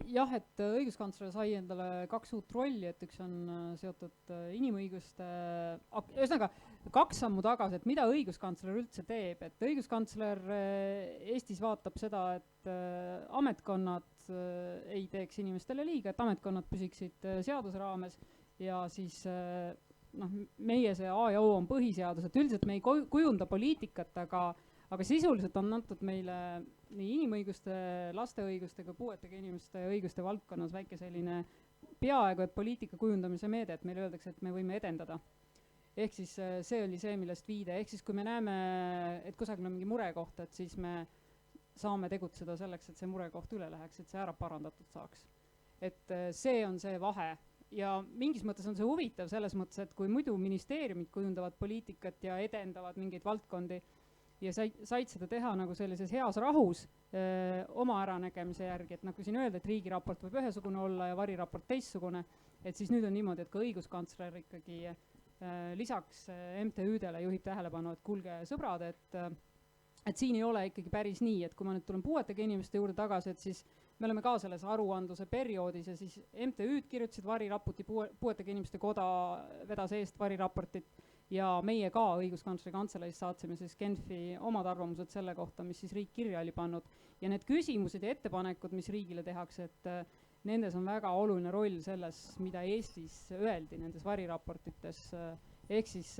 Speaker 5: jah, et õiguskantsler sai endale 2 uut rolli, et üks on seotud inimõiguste, ühesõnaga 2 sammu tagasi, et mida õiguskantsler üldse teeb, et õiguskantsler Eestis vaatab seda, et ametkonnad ei teeks inimestele liiga, et ametkonnad püsiksid seaduse raames ja siis meie see A ja O on põhiseadus, et üldiselt me ei kujunda poliitikat, aga sisuliselt on antud meile nii inimõiguste, laste õigustega, puuetega inimeste õiguste valdkonnas väike selline peaaegu et poliitika kujundamise meede, et meile öeldakse, et me võime edendada. Ehk siis see oli see, millest viide, ehk siis kui me näeme, et kusagil on mingi murekoht, et siis me saame tegutseda selleks, et see murekoht üle läheks, et see ära parandatud saaks. Et see on see vahe. Ja mingis mõttes on see huvitav selles mõttes, et kui muidu ministeeriumid kujundavad poliitikat ja edendavad mingeid valdkondi ja said seda teha nagu sellises heas rahus oma äranägemise järgi, et nagu siin öelda, et riigiraport võib ühesugune olla ja variraport teistsugune, et siis nüüd on niimoodi, et ka õiguskantsler ikkagi lisaks MTÜ-dele juhib tähelepanu, et kuulge sõbrad, et siin ei ole ikkagi päris nii, et kui ma nüüd tulen puuetega inimeste juurde tagasi, et siis me oleme ka selles aruandluse perioodis ja siis MTÜ-d kirjutasid variraporti, puuetega inimeste koda vedas eest variraportit ja meie ka õiguskantsleri kantseleis saatsime siis Genfi omad arvamused selle kohta, mis siis riik kirja oli pannud. Ja need küsimused ja ettepanekud, mis riigile tehakse, et nendes on väga oluline roll selles, mida Eestis öeldi nendes variraportites. Ehk siis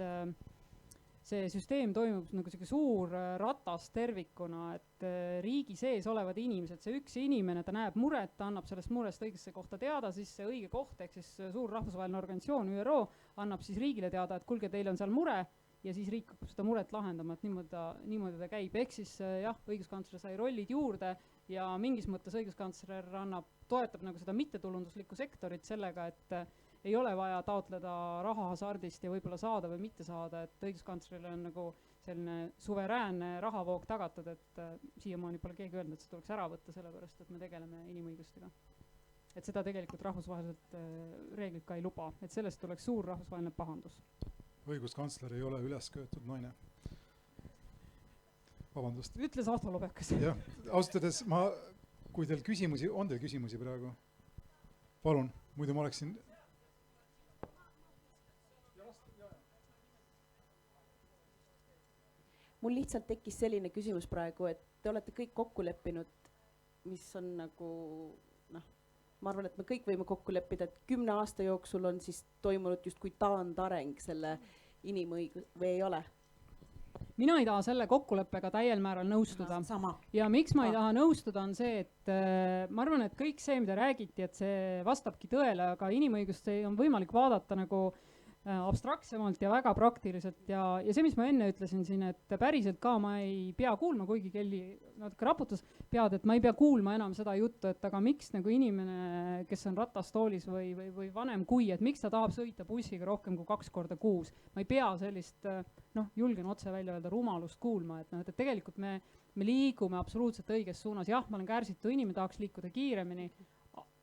Speaker 5: see süsteem toimub nagu selline suur ratas tervikuna, et riigi sees olevad inimesed, see üks inimene, ta näeb muret, ta annab sellest murest õigesse kohta teada, siis see õige koht, ehk siis suur rahvusvaheline organisatsioon ÜRO annab siis riigile teada, et kuulge, teil on seal mure ja siis riik hakkab seda muret lahendama, et niimoodi ta käib. Ehk siis jah, õiguskantsler sai rollid juurde ja mingis mõttes õiguskantsler toetab nagu seda mittetulunduslikku sektorit sellega, et ei ole vaja taotleda raha hasardist ja võib-olla saada või mitte saada, et õiguskantslerile on nagu selline suveräänne rahavoog tagatud, et siiamaani pole keegi öelnud, et see tuleks ära võtta, sellepärast et me tegeleme inimõigustega. Et seda tegelikult rahvusvaheliselt reeglid ka ei luba, et sellest tuleks suur rahvusvaheline pahandus.
Speaker 3: Õiguskantsler ei ole ülesköetud naine. Vabandust.
Speaker 5: Ütles Ahto Lobjakas.
Speaker 3: Jah, ausalt kui teil on teil küsimusi praegu? Palun, muidu ma oleksin...
Speaker 9: Mul lihtsalt tekkis selline küsimus praegu, et te olete kõik kokku leppinud, mis on nagu, ma arvan, et me kõik võime kokku leppida, et 10 aasta jooksul on siis toimunud justkui taandareng selle inimõigus või ei ole?
Speaker 5: Mina ei taha selle kokkuleppega täiel määral nõustuda. Ja miks ma ei taha nõustuda on see, et ma arvan, et kõik see, mida räägiti, et see vastabki tõele, aga inimõigust on võimalik vaadata nagu abstraktsemalt ja väga praktiliselt ja see, mis ma enne ütlesin siin, et päriselt ka ma ei pea kuulma, kuigi Kelly natuke raputas pead, et ma ei pea kuulma enam seda juttu, et aga miks nagu inimene, kes on ratastoolis või vanem kui, et miks ta tahab sõita bussiga rohkem kui 2 korda kuus. Ma ei pea sellist, julgen otse välja öelda, rumalust kuulma, et tegelikult me liigume absoluutselt õiges suunas. Jah, ma olen kärsitu inimene, tahaks liikuda kiiremini,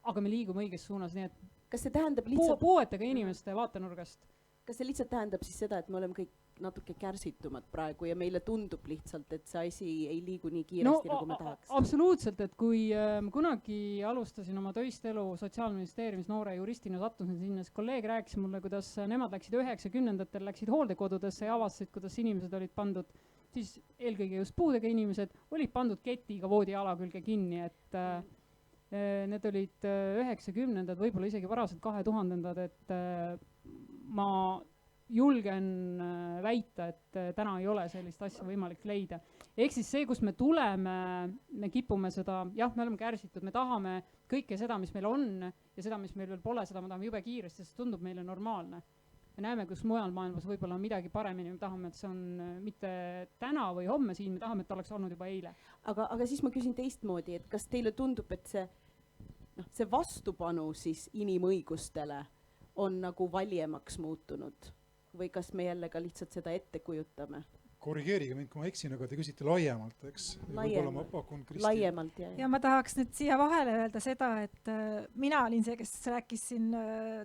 Speaker 5: aga me liigume õiges suunas, nii et
Speaker 9: kas see tähendab lihtsalt
Speaker 5: puuetega inimeste vaatenurgast?
Speaker 9: Kas see lihtsalt tähendab siis seda, et me oleme kõik natuke kärsitumad praegu ja meile tundub lihtsalt, et see asi ei liigu nii kiiresti, nagu me tahaks?
Speaker 5: Absoluutselt, et kui kunagi alustasin oma töist elu Sotsiaalministeeriumis noore juristina, sattusin sinna, siis kolleeg rääkis mulle, kuidas nemad läksid 90-ndatel, läksid hooldekodudesse ja avastasid, kuidas inimesed olid pandud, siis eelkõige just puudega inimesed, olid pandud ketiga voodiala külge kinni, et need olid 90-ndad, võib-olla isegi varaselt 2000-ndad, et ma julgen väita, et täna ei ole sellist asja võimalik leida. Ehk siis see, kus me tuleme, me kipume seda, jah, me oleme kärsitud, me tahame kõike seda, mis meil on ja seda, mis meil veel pole, seda me tahame jube kiiresti, sest tundub meile normaalne. Me näeme, kus mujal maailmas võib-olla on midagi paremini, me tahame, et see on mitte täna või homme siin, me tahame, et ta oleks olnud juba eile.
Speaker 9: Aga siis ma küsin teistmoodi, et kas teile tundub, et see vastupanu siis inimõigustele on nagu valjemaks muutunud või kas me jälle ka lihtsalt seda ette kujutame?
Speaker 3: Korrigeerige mind, kui ma eksin, aga te küsite laiemalt, eks?
Speaker 9: Laiemalt, jah.
Speaker 4: Ja ma tahaks nüüd siia vahele öelda seda, et mina olin see, kes rääkis siin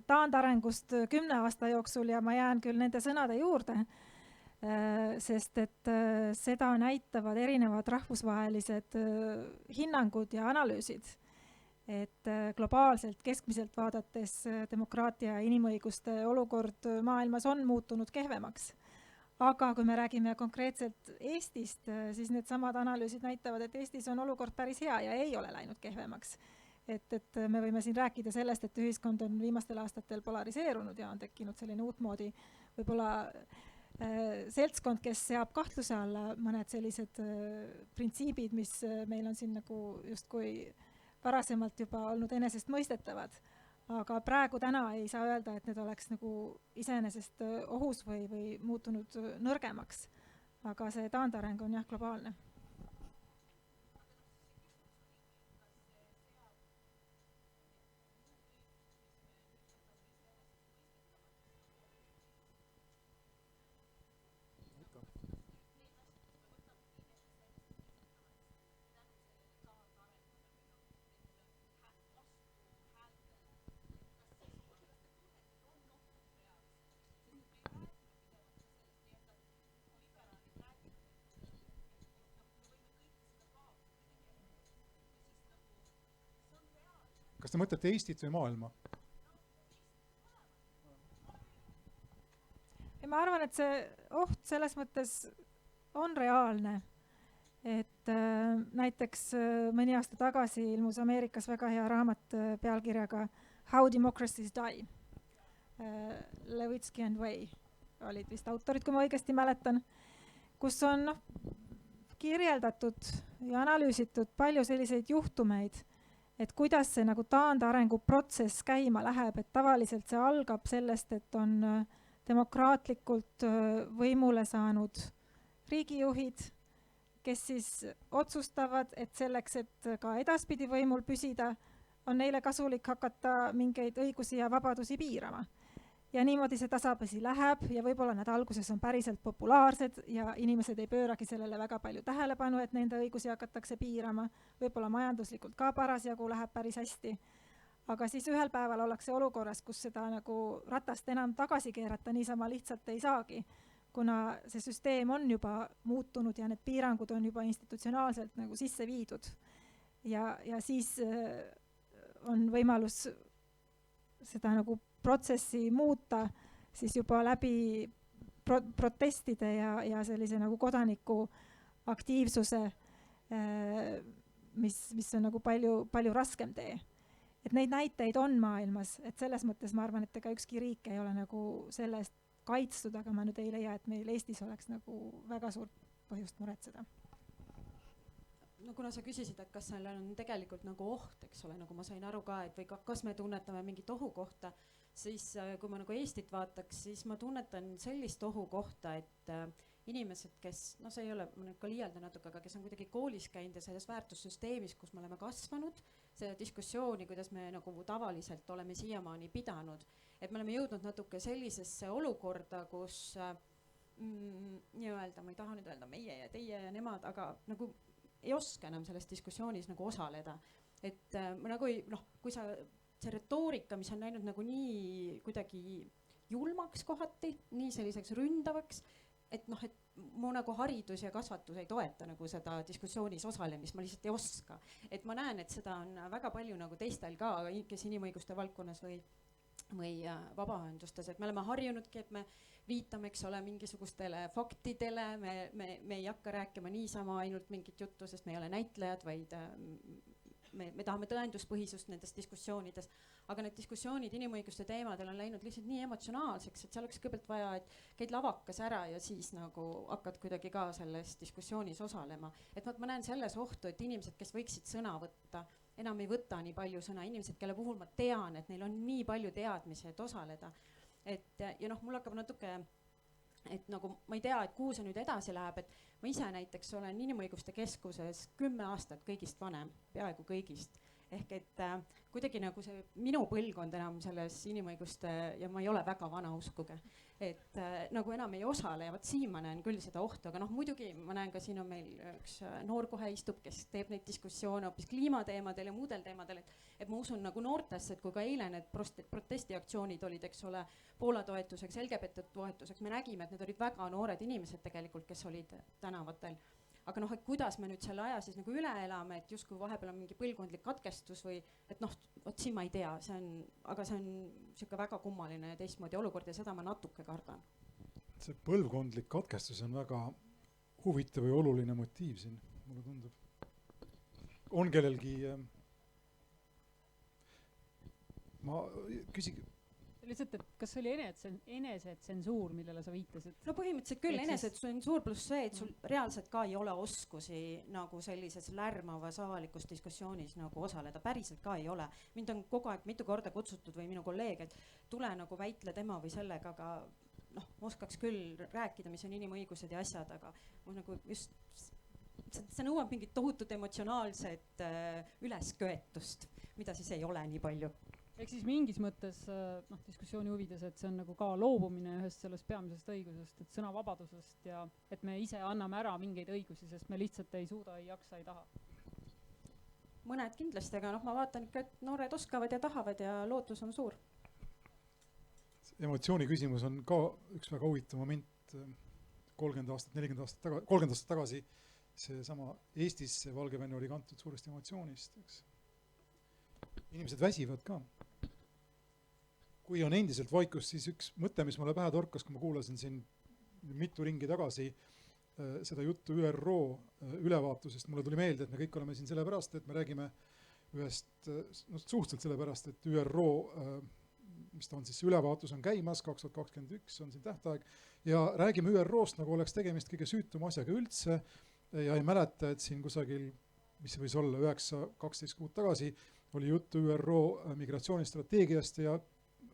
Speaker 4: taandarengust 10 aasta jooksul ja ma jään küll nende sõnade juurde, sest et seda näitavad erinevad rahvusvahelised hinnangud ja analüüsid. Et globaalselt keskmiselt vaadates demokraatia ja inimõiguste olukord maailmas on muutunud kehvemaks. Aga kui me räägime konkreetselt Eestist, siis need samad analüüsid näitavad, et Eestis on olukord päris hea ja ei ole läinud kehvemaks. Et me võime siin rääkida sellest, et ühiskond on viimastel aastatel polariseerunud ja on tekkinud selline uutmoodi võib-olla seltskond, kes seab kahtluse alla mõned sellised printsiibid, mis meil on siin nagu justkui varasemalt juba olnud enesest mõistetavad, aga praegu täna ei saa öelda, et need oleks nagu iseenesest ohus või muutunud nõrgemaks. Aga see taandareng on jah globaalne.
Speaker 3: Kas te mõtlete Eestit või maailma?
Speaker 4: Ma arvan, et see oht selles mõttes on reaalne. Et näiteks mõni aasta tagasi ilmus Ameerikas väga hea raamat pealkirjaga How Democracies Die, Levitsky and Way. olid vist autorid, kui ma õigesti mäletan, kus on kirjeldatud ja analüüsitud palju selliseid juhtumeid, et kuidas see nagu taandarengu protsess käima läheb, et tavaliselt see algab sellest, et on demokraatlikult võimule saanud riigijuhid, kes siis otsustavad, et selleks, et ka edaspidi võimul püsida, on neile kasulik hakata mingeid õigusi ja vabadusi piirama. Ja niimoodi see tasapisi läheb ja võib-olla nad alguses on päriselt populaarsed ja inimesed ei pööragi sellele väga palju tähelepanu, et nende õigusi hakatakse piirama. Võib-olla majanduslikult ka parasjagu läheb päris hästi. Aga siis ühel päeval ollakse olukorras, kus seda nagu ratast enam tagasi keerata niisama lihtsalt ei saagi, kuna see süsteem on juba muutunud ja need piirangud on juba institutsionaalselt nagu sisse viidud. Ja siis on võimalus seda nagu protsessi muuta siis juba läbi protestide ja sellise nagu kodaniku aktiivsuse, mis on nagu palju raskem tee. Et neid näiteid on maailmas, et selles mõttes ma arvan, et ega ükski riik ei ole nagu selle eest kaitstud, aga ma nüüd ei leia, et meil Eestis oleks nagu väga suurt põhjust muretseda.
Speaker 6: No kuna sa küsisid, et kas sellel on tegelikult nagu oht, eks ole, nagu ma sain aru ka, et või kas me tunnetame mingit ohu kohta, siis kui ma nagu Eestit vaataks, siis ma tunnetan sellist ohu kohta, et inimesed, kes, no see ei ole, ma nüüd ka liialdan natuke, aga kes on kuidagi koolis käinud ja selles väärtussüsteemis, kus me oleme kasvanud, see diskussiooni, kuidas me nagu tavaliselt oleme siiamaani pidanud, et me oleme jõudnud natuke sellisesse olukorda, kus nii-öelda, ma ei taha nüüd öelda meie ja teie ja nemad, aga nagu ei oska enam selles diskussioonis nagu osaleda. Et nagu ei, kui see retoorika, mis on läinud nagu nii kuidagi julmaks kohati, nii selliseks ründavaks, et et mu nagu haridus ja kasvatus ei toeta nagu seda diskussioonis osalemist, ma lihtsalt ei oska. Et ma näen, et seda on väga palju nagu teistel ka, kes inimõiguste valdkonnas või vabaühendustes, et me oleme harjunudki, et me viitame, eks ole, mingisugustele faktidele, me ei hakka rääkima niisama ainult mingit juttu, sest me ei ole näitlejad, vaid me tahame tõenduspõhisust nendes diskussioonides, aga need diskussioonid inimõiguste teemadel on läinud lihtsalt nii emotsionaalseks, et seal oleks kõigepealt vaja, et käid lavakas ära ja siis nagu hakkad kuidagi ka selles diskussioonis osalema. Et ma näen selles ohtu, et inimesed, kes võiksid sõna võtta, enam ei võta nii palju sõna, inimesed, kelle puhul ma tean, et neil on nii palju teadmisi, et osaleda. Ja mul hakkab natuke, et nagu ma ei tea, et kuhu see nüüd edasi läheb, et ma ise näiteks olen Inimõiguste Keskuses 10 aastat kõigist vanem, peaaegu kõigist. Ehk et kuidagi nagu see minu põlvkond enam selles inimõiguste, ja ma ei ole väga vana, uskuge, et nagu enam ei osale ja siin ma näen küll seda ohtu, aga muidugi ma näen ka siin on meil üks noor kohe istub, kes teeb neid diskussioone hoopis kliimateemadel ja muudel teemadel, et ma usun nagu noortesse, et kui ka eile need protestiaktsioonid olid, eks ole, Poola toetuseks, LGBT toetuseks, me nägime, et need olid väga noored inimesed tegelikult, kes olid tänavatel. Aga et kuidas me nüüd selle aja siis nagu üle elame, et justkui vahepeal on mingi põlvkondlik katkestus või et vot siin ma ei tea, aga see on siuke väga kummaline ja teistmoodi olukord ja seda ma natuke kardan.
Speaker 3: See põlvkondlik katkestus on väga huvitav ja oluline motiiv siin, mulle tundub. On kellelgi, ma küsin,
Speaker 5: lihtsalt, et kas see oli enesetsensuur, millele sa viitasid?
Speaker 6: No põhimõtteliselt küll enesetsensuur pluss see, et sul reaalselt ka ei ole oskusi nagu sellises lärmavas avalikus diskussioonis nagu osaleda, päriselt ka ei ole. Mind on kogu aeg mitu korda kutsutud või minu kolleeg, et tule nagu väitle tema või sellega, aga oskaks küll rääkida, mis on inimõigused ja asjad, aga nagu just see nõuab mingit tohutut emotsionaalset ülesköetust, mida siis ei ole nii palju.
Speaker 5: Ehk siis mingis mõttes diskussiooni huvides, et see on nagu ka loobumine ühest sellest peamisest õigusest, et sõnavabadusest ja et me ise anname ära mingeid õigusi, sest me lihtsalt ei suuda, ei jaksa, ei taha.
Speaker 6: Mõned kindlasti, aga ma vaatan ikka, et noored oskavad ja tahavad ja lootus on suur.
Speaker 3: Emotsiooni küsimus on ka üks väga huvitav moment 30 aastat tagasi see sama Eestisse Valgevene oli kantud suuresti emotsioonist, eks. Inimesed väsivad ka. Kui on endiselt vaikus, siis üks mõte, mis mulle pähe torkas, kui ma kuulasin siin mitu ringi tagasi seda juttu ÜRO ülevaatusest, mulle tuli meelde, et me kõik oleme siin sellepärast, et me räägime ühest, suhteliselt sellepärast, et ÜRO mis ta on siis, ülevaatus on käimas, 2021 on siin tähtaeg ja räägime ÜRO-st nagu oleks tegemist kõige süütuma asjaga üldse ja ei mäleta, et siin kusagil, mis võis olla 9-12 kuud tagasi, oli juttu ÜRO migratsioonistrateegiast ja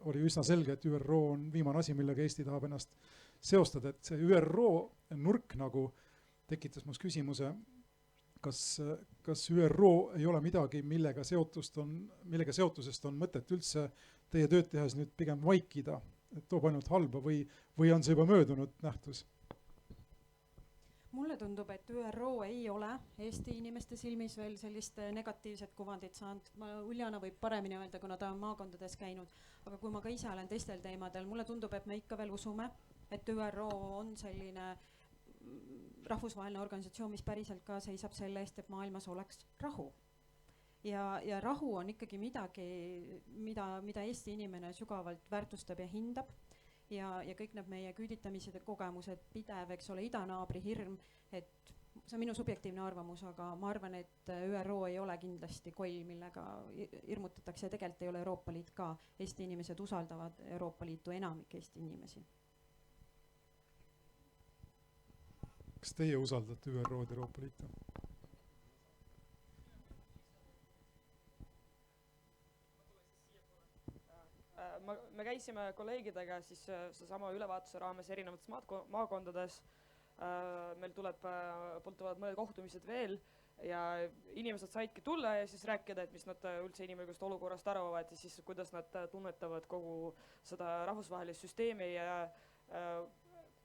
Speaker 3: oli üsna selge, et ÜRO on viimane asi, millega Eesti tahab ennast seostada, et see ÜRO nurk nagu tekitas must küsimuse, kas ÜRO ei ole midagi, millega seotusest on mõtet üldse teie tööd tehes nüüd pigem vaikida, et toob ainult halba või on see juba möödunud nähtus?
Speaker 6: Mulle tundub, et ÜRO ei ole Eesti inimeste silmis veel sellist negatiivset kuvandit saanud. Uljana võib paremini öelda, kuna ta on maakondades käinud, aga kui ma ka ise olen teistel teemadel, mulle tundub, et me ikka veel usume, et ÜRO on selline rahvusvaheline organisatsioon, mis päriselt ka seisab selle eest, et maailmas oleks rahu. Ja rahu on ikkagi midagi, mida Eesti inimene sügavalt väärtustab ja hindab. Ja kõik need meie küüditamised ja kogemused pidev, eks ole, idanaabri hirm, et see on minu subjektiivne arvamus, aga ma arvan, et ÜRO ei ole kindlasti koll, millega hirmutatakse ja tegelikult ei ole Euroopa Liit ka. Eesti inimesed usaldavad Euroopa Liitu, enamik Eesti inimesi.
Speaker 3: Kas teie usaldate ÜRO-d Euroopa Liitu?
Speaker 2: Me käisime kolleegidega siis seesama ülevaatuse raames erinevates maakondades. Meil pultuvad mõned kohtumised veel ja inimesed saidki tulla ja siis rääkida, et mis nad üldse inimõiguste olukorrast arvavad ja siis kuidas nad tunnetavad kogu seda rahvusvahelist süsteemi ja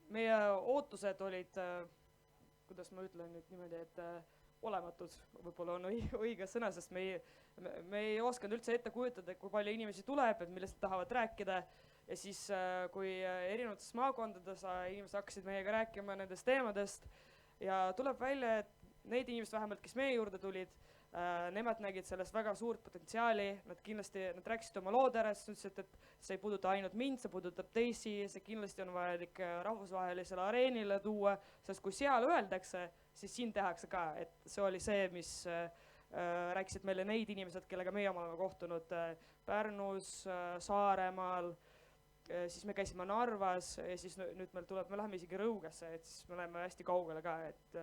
Speaker 2: meie ootused olid, kuidas ma ütlen nüüd niimoodi, et olematud võib-olla on õige sõna, sest me ei osanud üldse ette kujutada, kui palju inimesi tuleb, et millest tahavad rääkida ja siis kui erinevates maakondades inimesed hakkasid meiega rääkima nendest teemadest ja tuleb välja, et need inimesed vähemalt, kes meie juurde tulid, nemad nägid sellest väga suurt potentsiaali, nad rääkisid oma lood ära, siis ütlesid, et see ei puuduta ainult mind, see puudutab teisi, see kindlasti on vajalik rahvusvahelisele areenile tuua, sest kui seal öeldakse, siis siin tehakse ka, et see oli see, mis rääkisid meile neid inimesed, kellega meie oleme kohtunud Pärnus, Saaremaal, siis me käisime Narvas ja siis nüüd me läheme isegi Rõugasse, et siis me läheme hästi kaugele ka, et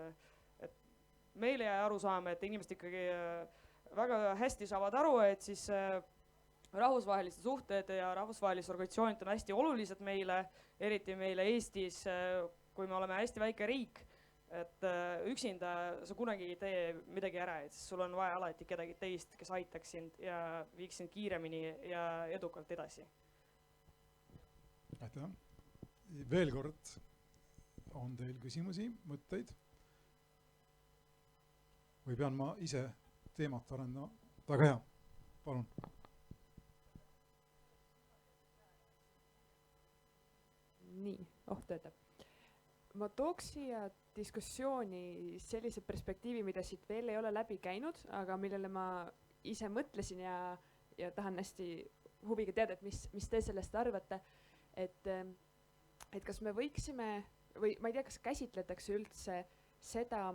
Speaker 2: meile jäi aru saama, et inimesed ikkagi väga hästi saavad aru, et siis rahvusvahelised suhted ja rahvusvahelised organisatsioonid on hästi olulised meile, eriti meile Eestis, kui me oleme hästi väike riik, et üksinda sa kunagi ei tee midagi ära, et sul on vaja alati kedagi teist, kes aitaks sind ja viiks sind kiiremini ja edukalt edasi.
Speaker 3: Aitäh. Veel kord, on teil küsimusi, mõtteid? Või pean ma ise teemat arendama? Väga hea, palun.
Speaker 10: Nii, töötab. Ma tooks siia diskussiooni sellise perspektiivi, mida siit veel ei ole läbi käinud, aga millele ma ise mõtlesin ja tahan hästi huviga teada, et mis te sellest arvate, et kas me võiksime, või ma ei tea, kas käsitletakse üldse seda,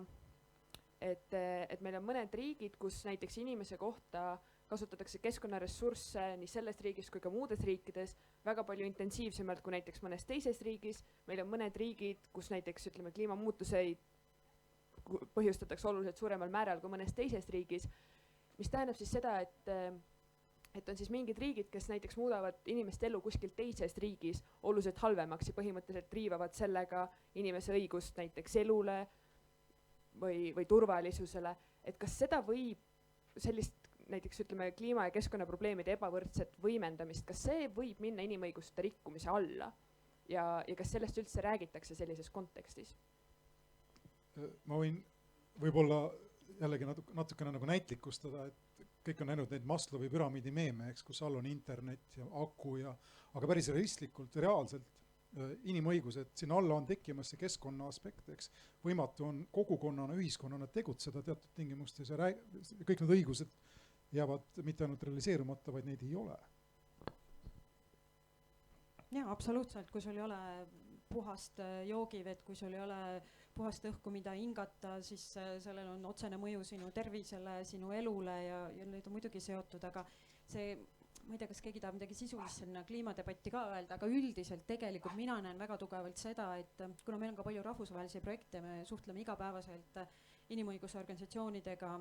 Speaker 10: et meil on mõned riigid, kus näiteks inimese kohta kasutatakse keskkonnaressursse nii selles riigis kui ka muudes riikides väga palju intensiivsemalt kui näiteks mõnes teises riigis. Meil on mõned riigid, kus näiteks kliimamuutuseid põhjustatakse oluliselt suuremal määral kui mõnes teises riigis, mis tähendab siis seda, et on siis mingid riigid, kes näiteks muudavad inimeste elu kuskil teises riigis oluliselt halvemaks ja põhimõtteliselt riivavad sellega inimese õigust näiteks elule või turvalisusele. Et kas seda võib sellist näiteks kliima- ja keskkonnaprobleemide ebavõrdset võimendamist, kas see võib minna inimõiguste rikkumise alla ja kas sellest üldse räägitakse sellises kontekstis?
Speaker 3: Ma võin võib-olla jällegi natukene nagu näitlikustada, et kõik on näinud neid Maslowi püramiidi meeme, kus all on internet ja aku aga päris realistlikult ja reaalselt inimõigused, sinna alla on tekkimas see keskkonna aspekt, võimatu on kogukonnana, ühiskonnana tegutseda teatud tingimustes ja kõik need õigused jäävad mitte ainult realiseerumata, vaid neid ei ole.
Speaker 6: Jaa, absoluutselt, kui sul ei ole puhast joogivett, kui sul ei ole puhast õhku, mida hingata, siis sellel on otsene mõju sinu tervisele, sinu elule ja need on muidugi seotud, aga see ma ei tea, kas keegi tahab midagi sisulist sinna kliimadebatti ka öelda, aga üldiselt tegelikult mina näen väga tugevalt seda, et kuna meil on ka palju rahvusvahelisi projekte, me suhtleme igapäevaselt inimõiguse organisatsioonidega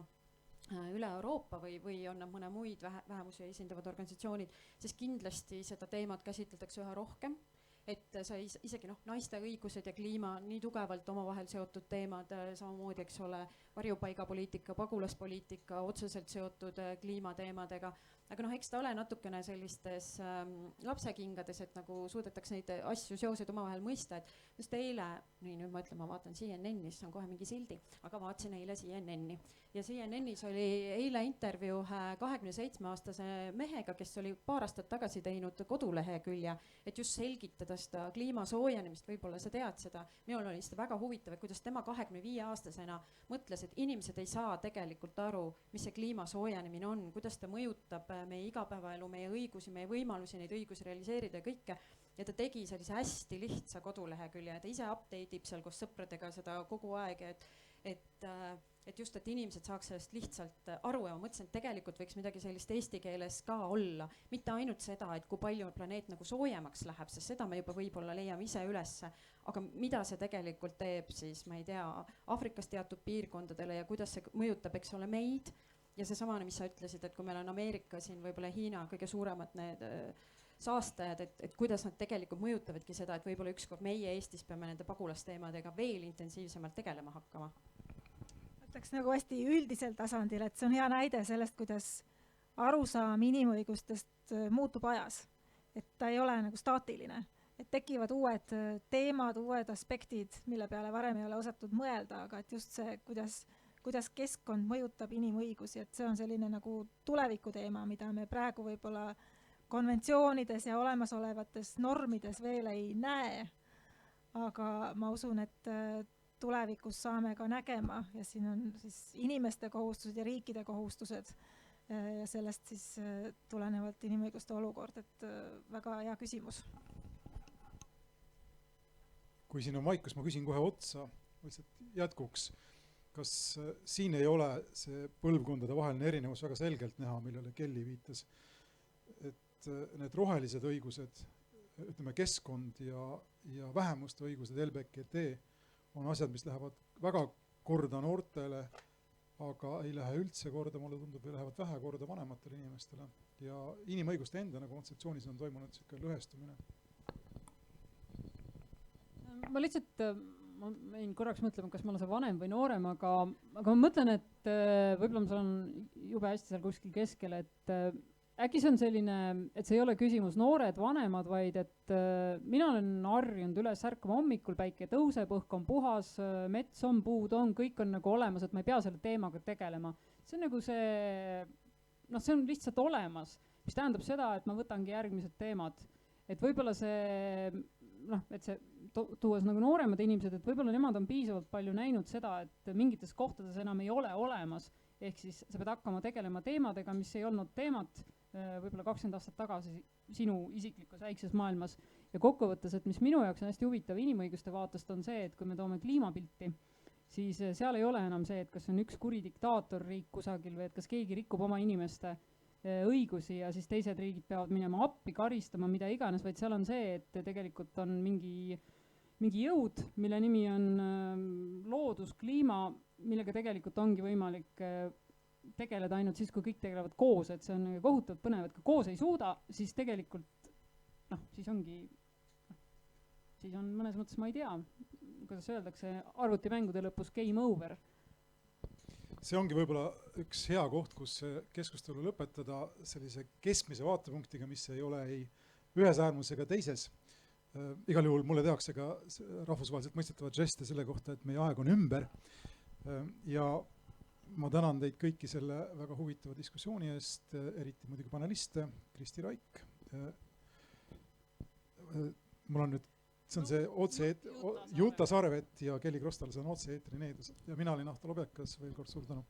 Speaker 6: üle Euroopa või on nad mõne muid vähemusi esindavad organisatsioonid, siis kindlasti seda teemat käsitletakse üha rohkem. Et sa isegi naiste õigused ja kliima nii tugevalt omavahel seotud teemad, samamoodi, eks ole, varjupaigapoliitika, pagulaspoliitika, otseselt seotud kliimateemadega. Aga eks ta ole natukene sellistes lapsekingades, et nagu suudetakse neid asju seoseid omavahel mõista, et just eile, nüüd ma ütlen, ma vaatan CNN-is, see on kohe mingi sildi, aga vaatasin eile CNN-i. Ja CNN-is oli eile intervjuu 27-aastase mehega, kes oli paar aastat tagasi teinud kodulehekülje, et just selgitada seda kliima soojenemist, võib-olla sa tead seda. Minul oli seda väga huvitav, et kuidas tema 25-aastasena mõtles, et inimesed ei saa tegelikult aru, mis see kliima soojenemine on, kuidas ta mõjutab meie igapäevaelu, meie õigusi, meie võimalusi, neid õigusi realiseerida ja kõike. Ja ta tegi sellise hästi lihtsa kodulehekülje ja ta ise update ib seal koos sõpradega seda kogu aeg, et just, et inimesed saaks sellest lihtsalt aru ja ma mõtlesin, et tegelikult võiks midagi sellist eesti keeles ka olla. Mitte ainult seda, et kui palju planeet nagu soojemaks läheb, sest seda me juba võib-olla leiame ise ülesse, aga mida see tegelikult teeb siis, ma ei tea, Aafrikas teatud piirkondadele ja kuidas see mõjutab, eks ole, meid. Ja see samane, mis sa ütlesid, et kui meil on Ameerika siin võib-olla Hiina kõige suuremad need saastajad, et kuidas nad tegelikult mõjutavadki seda, et võib-olla ükskord meie Eestis peame nende pagulasteemadega veel intensiivsemalt tegelema hakkama.
Speaker 4: Ütleks nagu hästi üldisel tasandil, et see on hea näide sellest, kuidas arusaam inimõigustest muutub ajas. Et ta ei ole nagu staatiline, et tekivad uued teemad, uued aspektid, mille peale varem ei ole osatud mõelda, aga et just see, kuidas keskkond mõjutab inimõigusi, et see on selline nagu tuleviku teema, mida me praegu võib-olla konventsioonides ja olemasolevates normides veel ei näe. Aga ma usun, et tulevikus saame ka nägema ja siin on siis inimeste kohustused ja riikide kohustused ja sellest siis tulenevalt inimõiguste olukord, et väga hea küsimus.
Speaker 3: Kui siin on vaikus, ma küsin kohe otsa, jätkuks. Kas siin ei ole see põlvkondade vaheline erinevus väga selgelt näha, millele Kelly viitas, et need rohelised õigused, ütleme keskkond ja vähemuste õigused, LBGT, on asjad, mis lähevad väga korda noortele, aga ei lähe üldse korda, mulle tundub, või lähevad vähe korda vanematele inimestele. Ja inimõiguste enda kontseptsioonis on toimunud selline lõhestumine.
Speaker 5: Ma lihtsalt ma jäin korraks mõtlema, kas ma olen see vanem või noorem, aga ma mõtlen, et võib-olla ma olen jube hästi seal kuskil keskel, et äkki see on selline, et see ei ole küsimus noored, vanemad, vaid et mina olen harjunud üles ärkama hommikul, päike tõuseb, õhk on puhas, mets on, puud on, kõik on nagu olemas, et ma ei pea selle teemaga tegelema. See on nagu see on lihtsalt olemas, mis tähendab seda, et ma võtangi järgmised teemad. Et võib-olla see, et see tuues nagu nooremad inimesed, et võib-olla nemad on piisavalt palju näinud seda, et mingites kohtades enam ei ole olemas, ehk siis sa pead hakkama tegelema teemadega, mis ei olnud teemat võib-olla 20 aastat tagasi sinu isiklikus väikses maailmas. Ja kokkuvõttes, et mis minu jaoks on hästi huvitav inimõiguste vaatest on see, et kui me toome kliimapilti, siis seal ei ole enam see, et kas on üks kuri diktaatorriik kusagil või et kas keegi rikub oma inimeste õigusi ja siis teised riigid peavad minema appi, karistama, mida iganes, vaid seal on see, et tegelikult on mingi jõud, mille nimi on loodus, kliima, millega tegelikult ongi võimalik tegeleda ainult siis, kui kõik tegelevad koos, et see on kohutavalt põnev, et kui koos ei suuda, siis tegelikult siis ongi, siis on mõnes mõttes, ma ei tea, kuidas öeldakse, arvutimängude lõpus game over.
Speaker 3: See ongi võib-olla üks hea koht, kus keskustelu lõpetada sellise keskmise vaatepunktiga, mis ei ole ei ühes äärmus ega teises. Igal juhul mulle tehakse ka rahvusvaheliselt mõistetavad žeste selle kohta, et meie aeg on ümber. Ja ma tänan teid kõiki selle väga huvitava diskussiooni eest, eriti muidugi paneliste, Kristi Raik. Mul on nüüd, see on see otse-eet, Juta Sarvet ja Kelly Krostal, see on otse-eetri needus. Ja mina olin Ahto Lobjakas, veel kord suur tänu.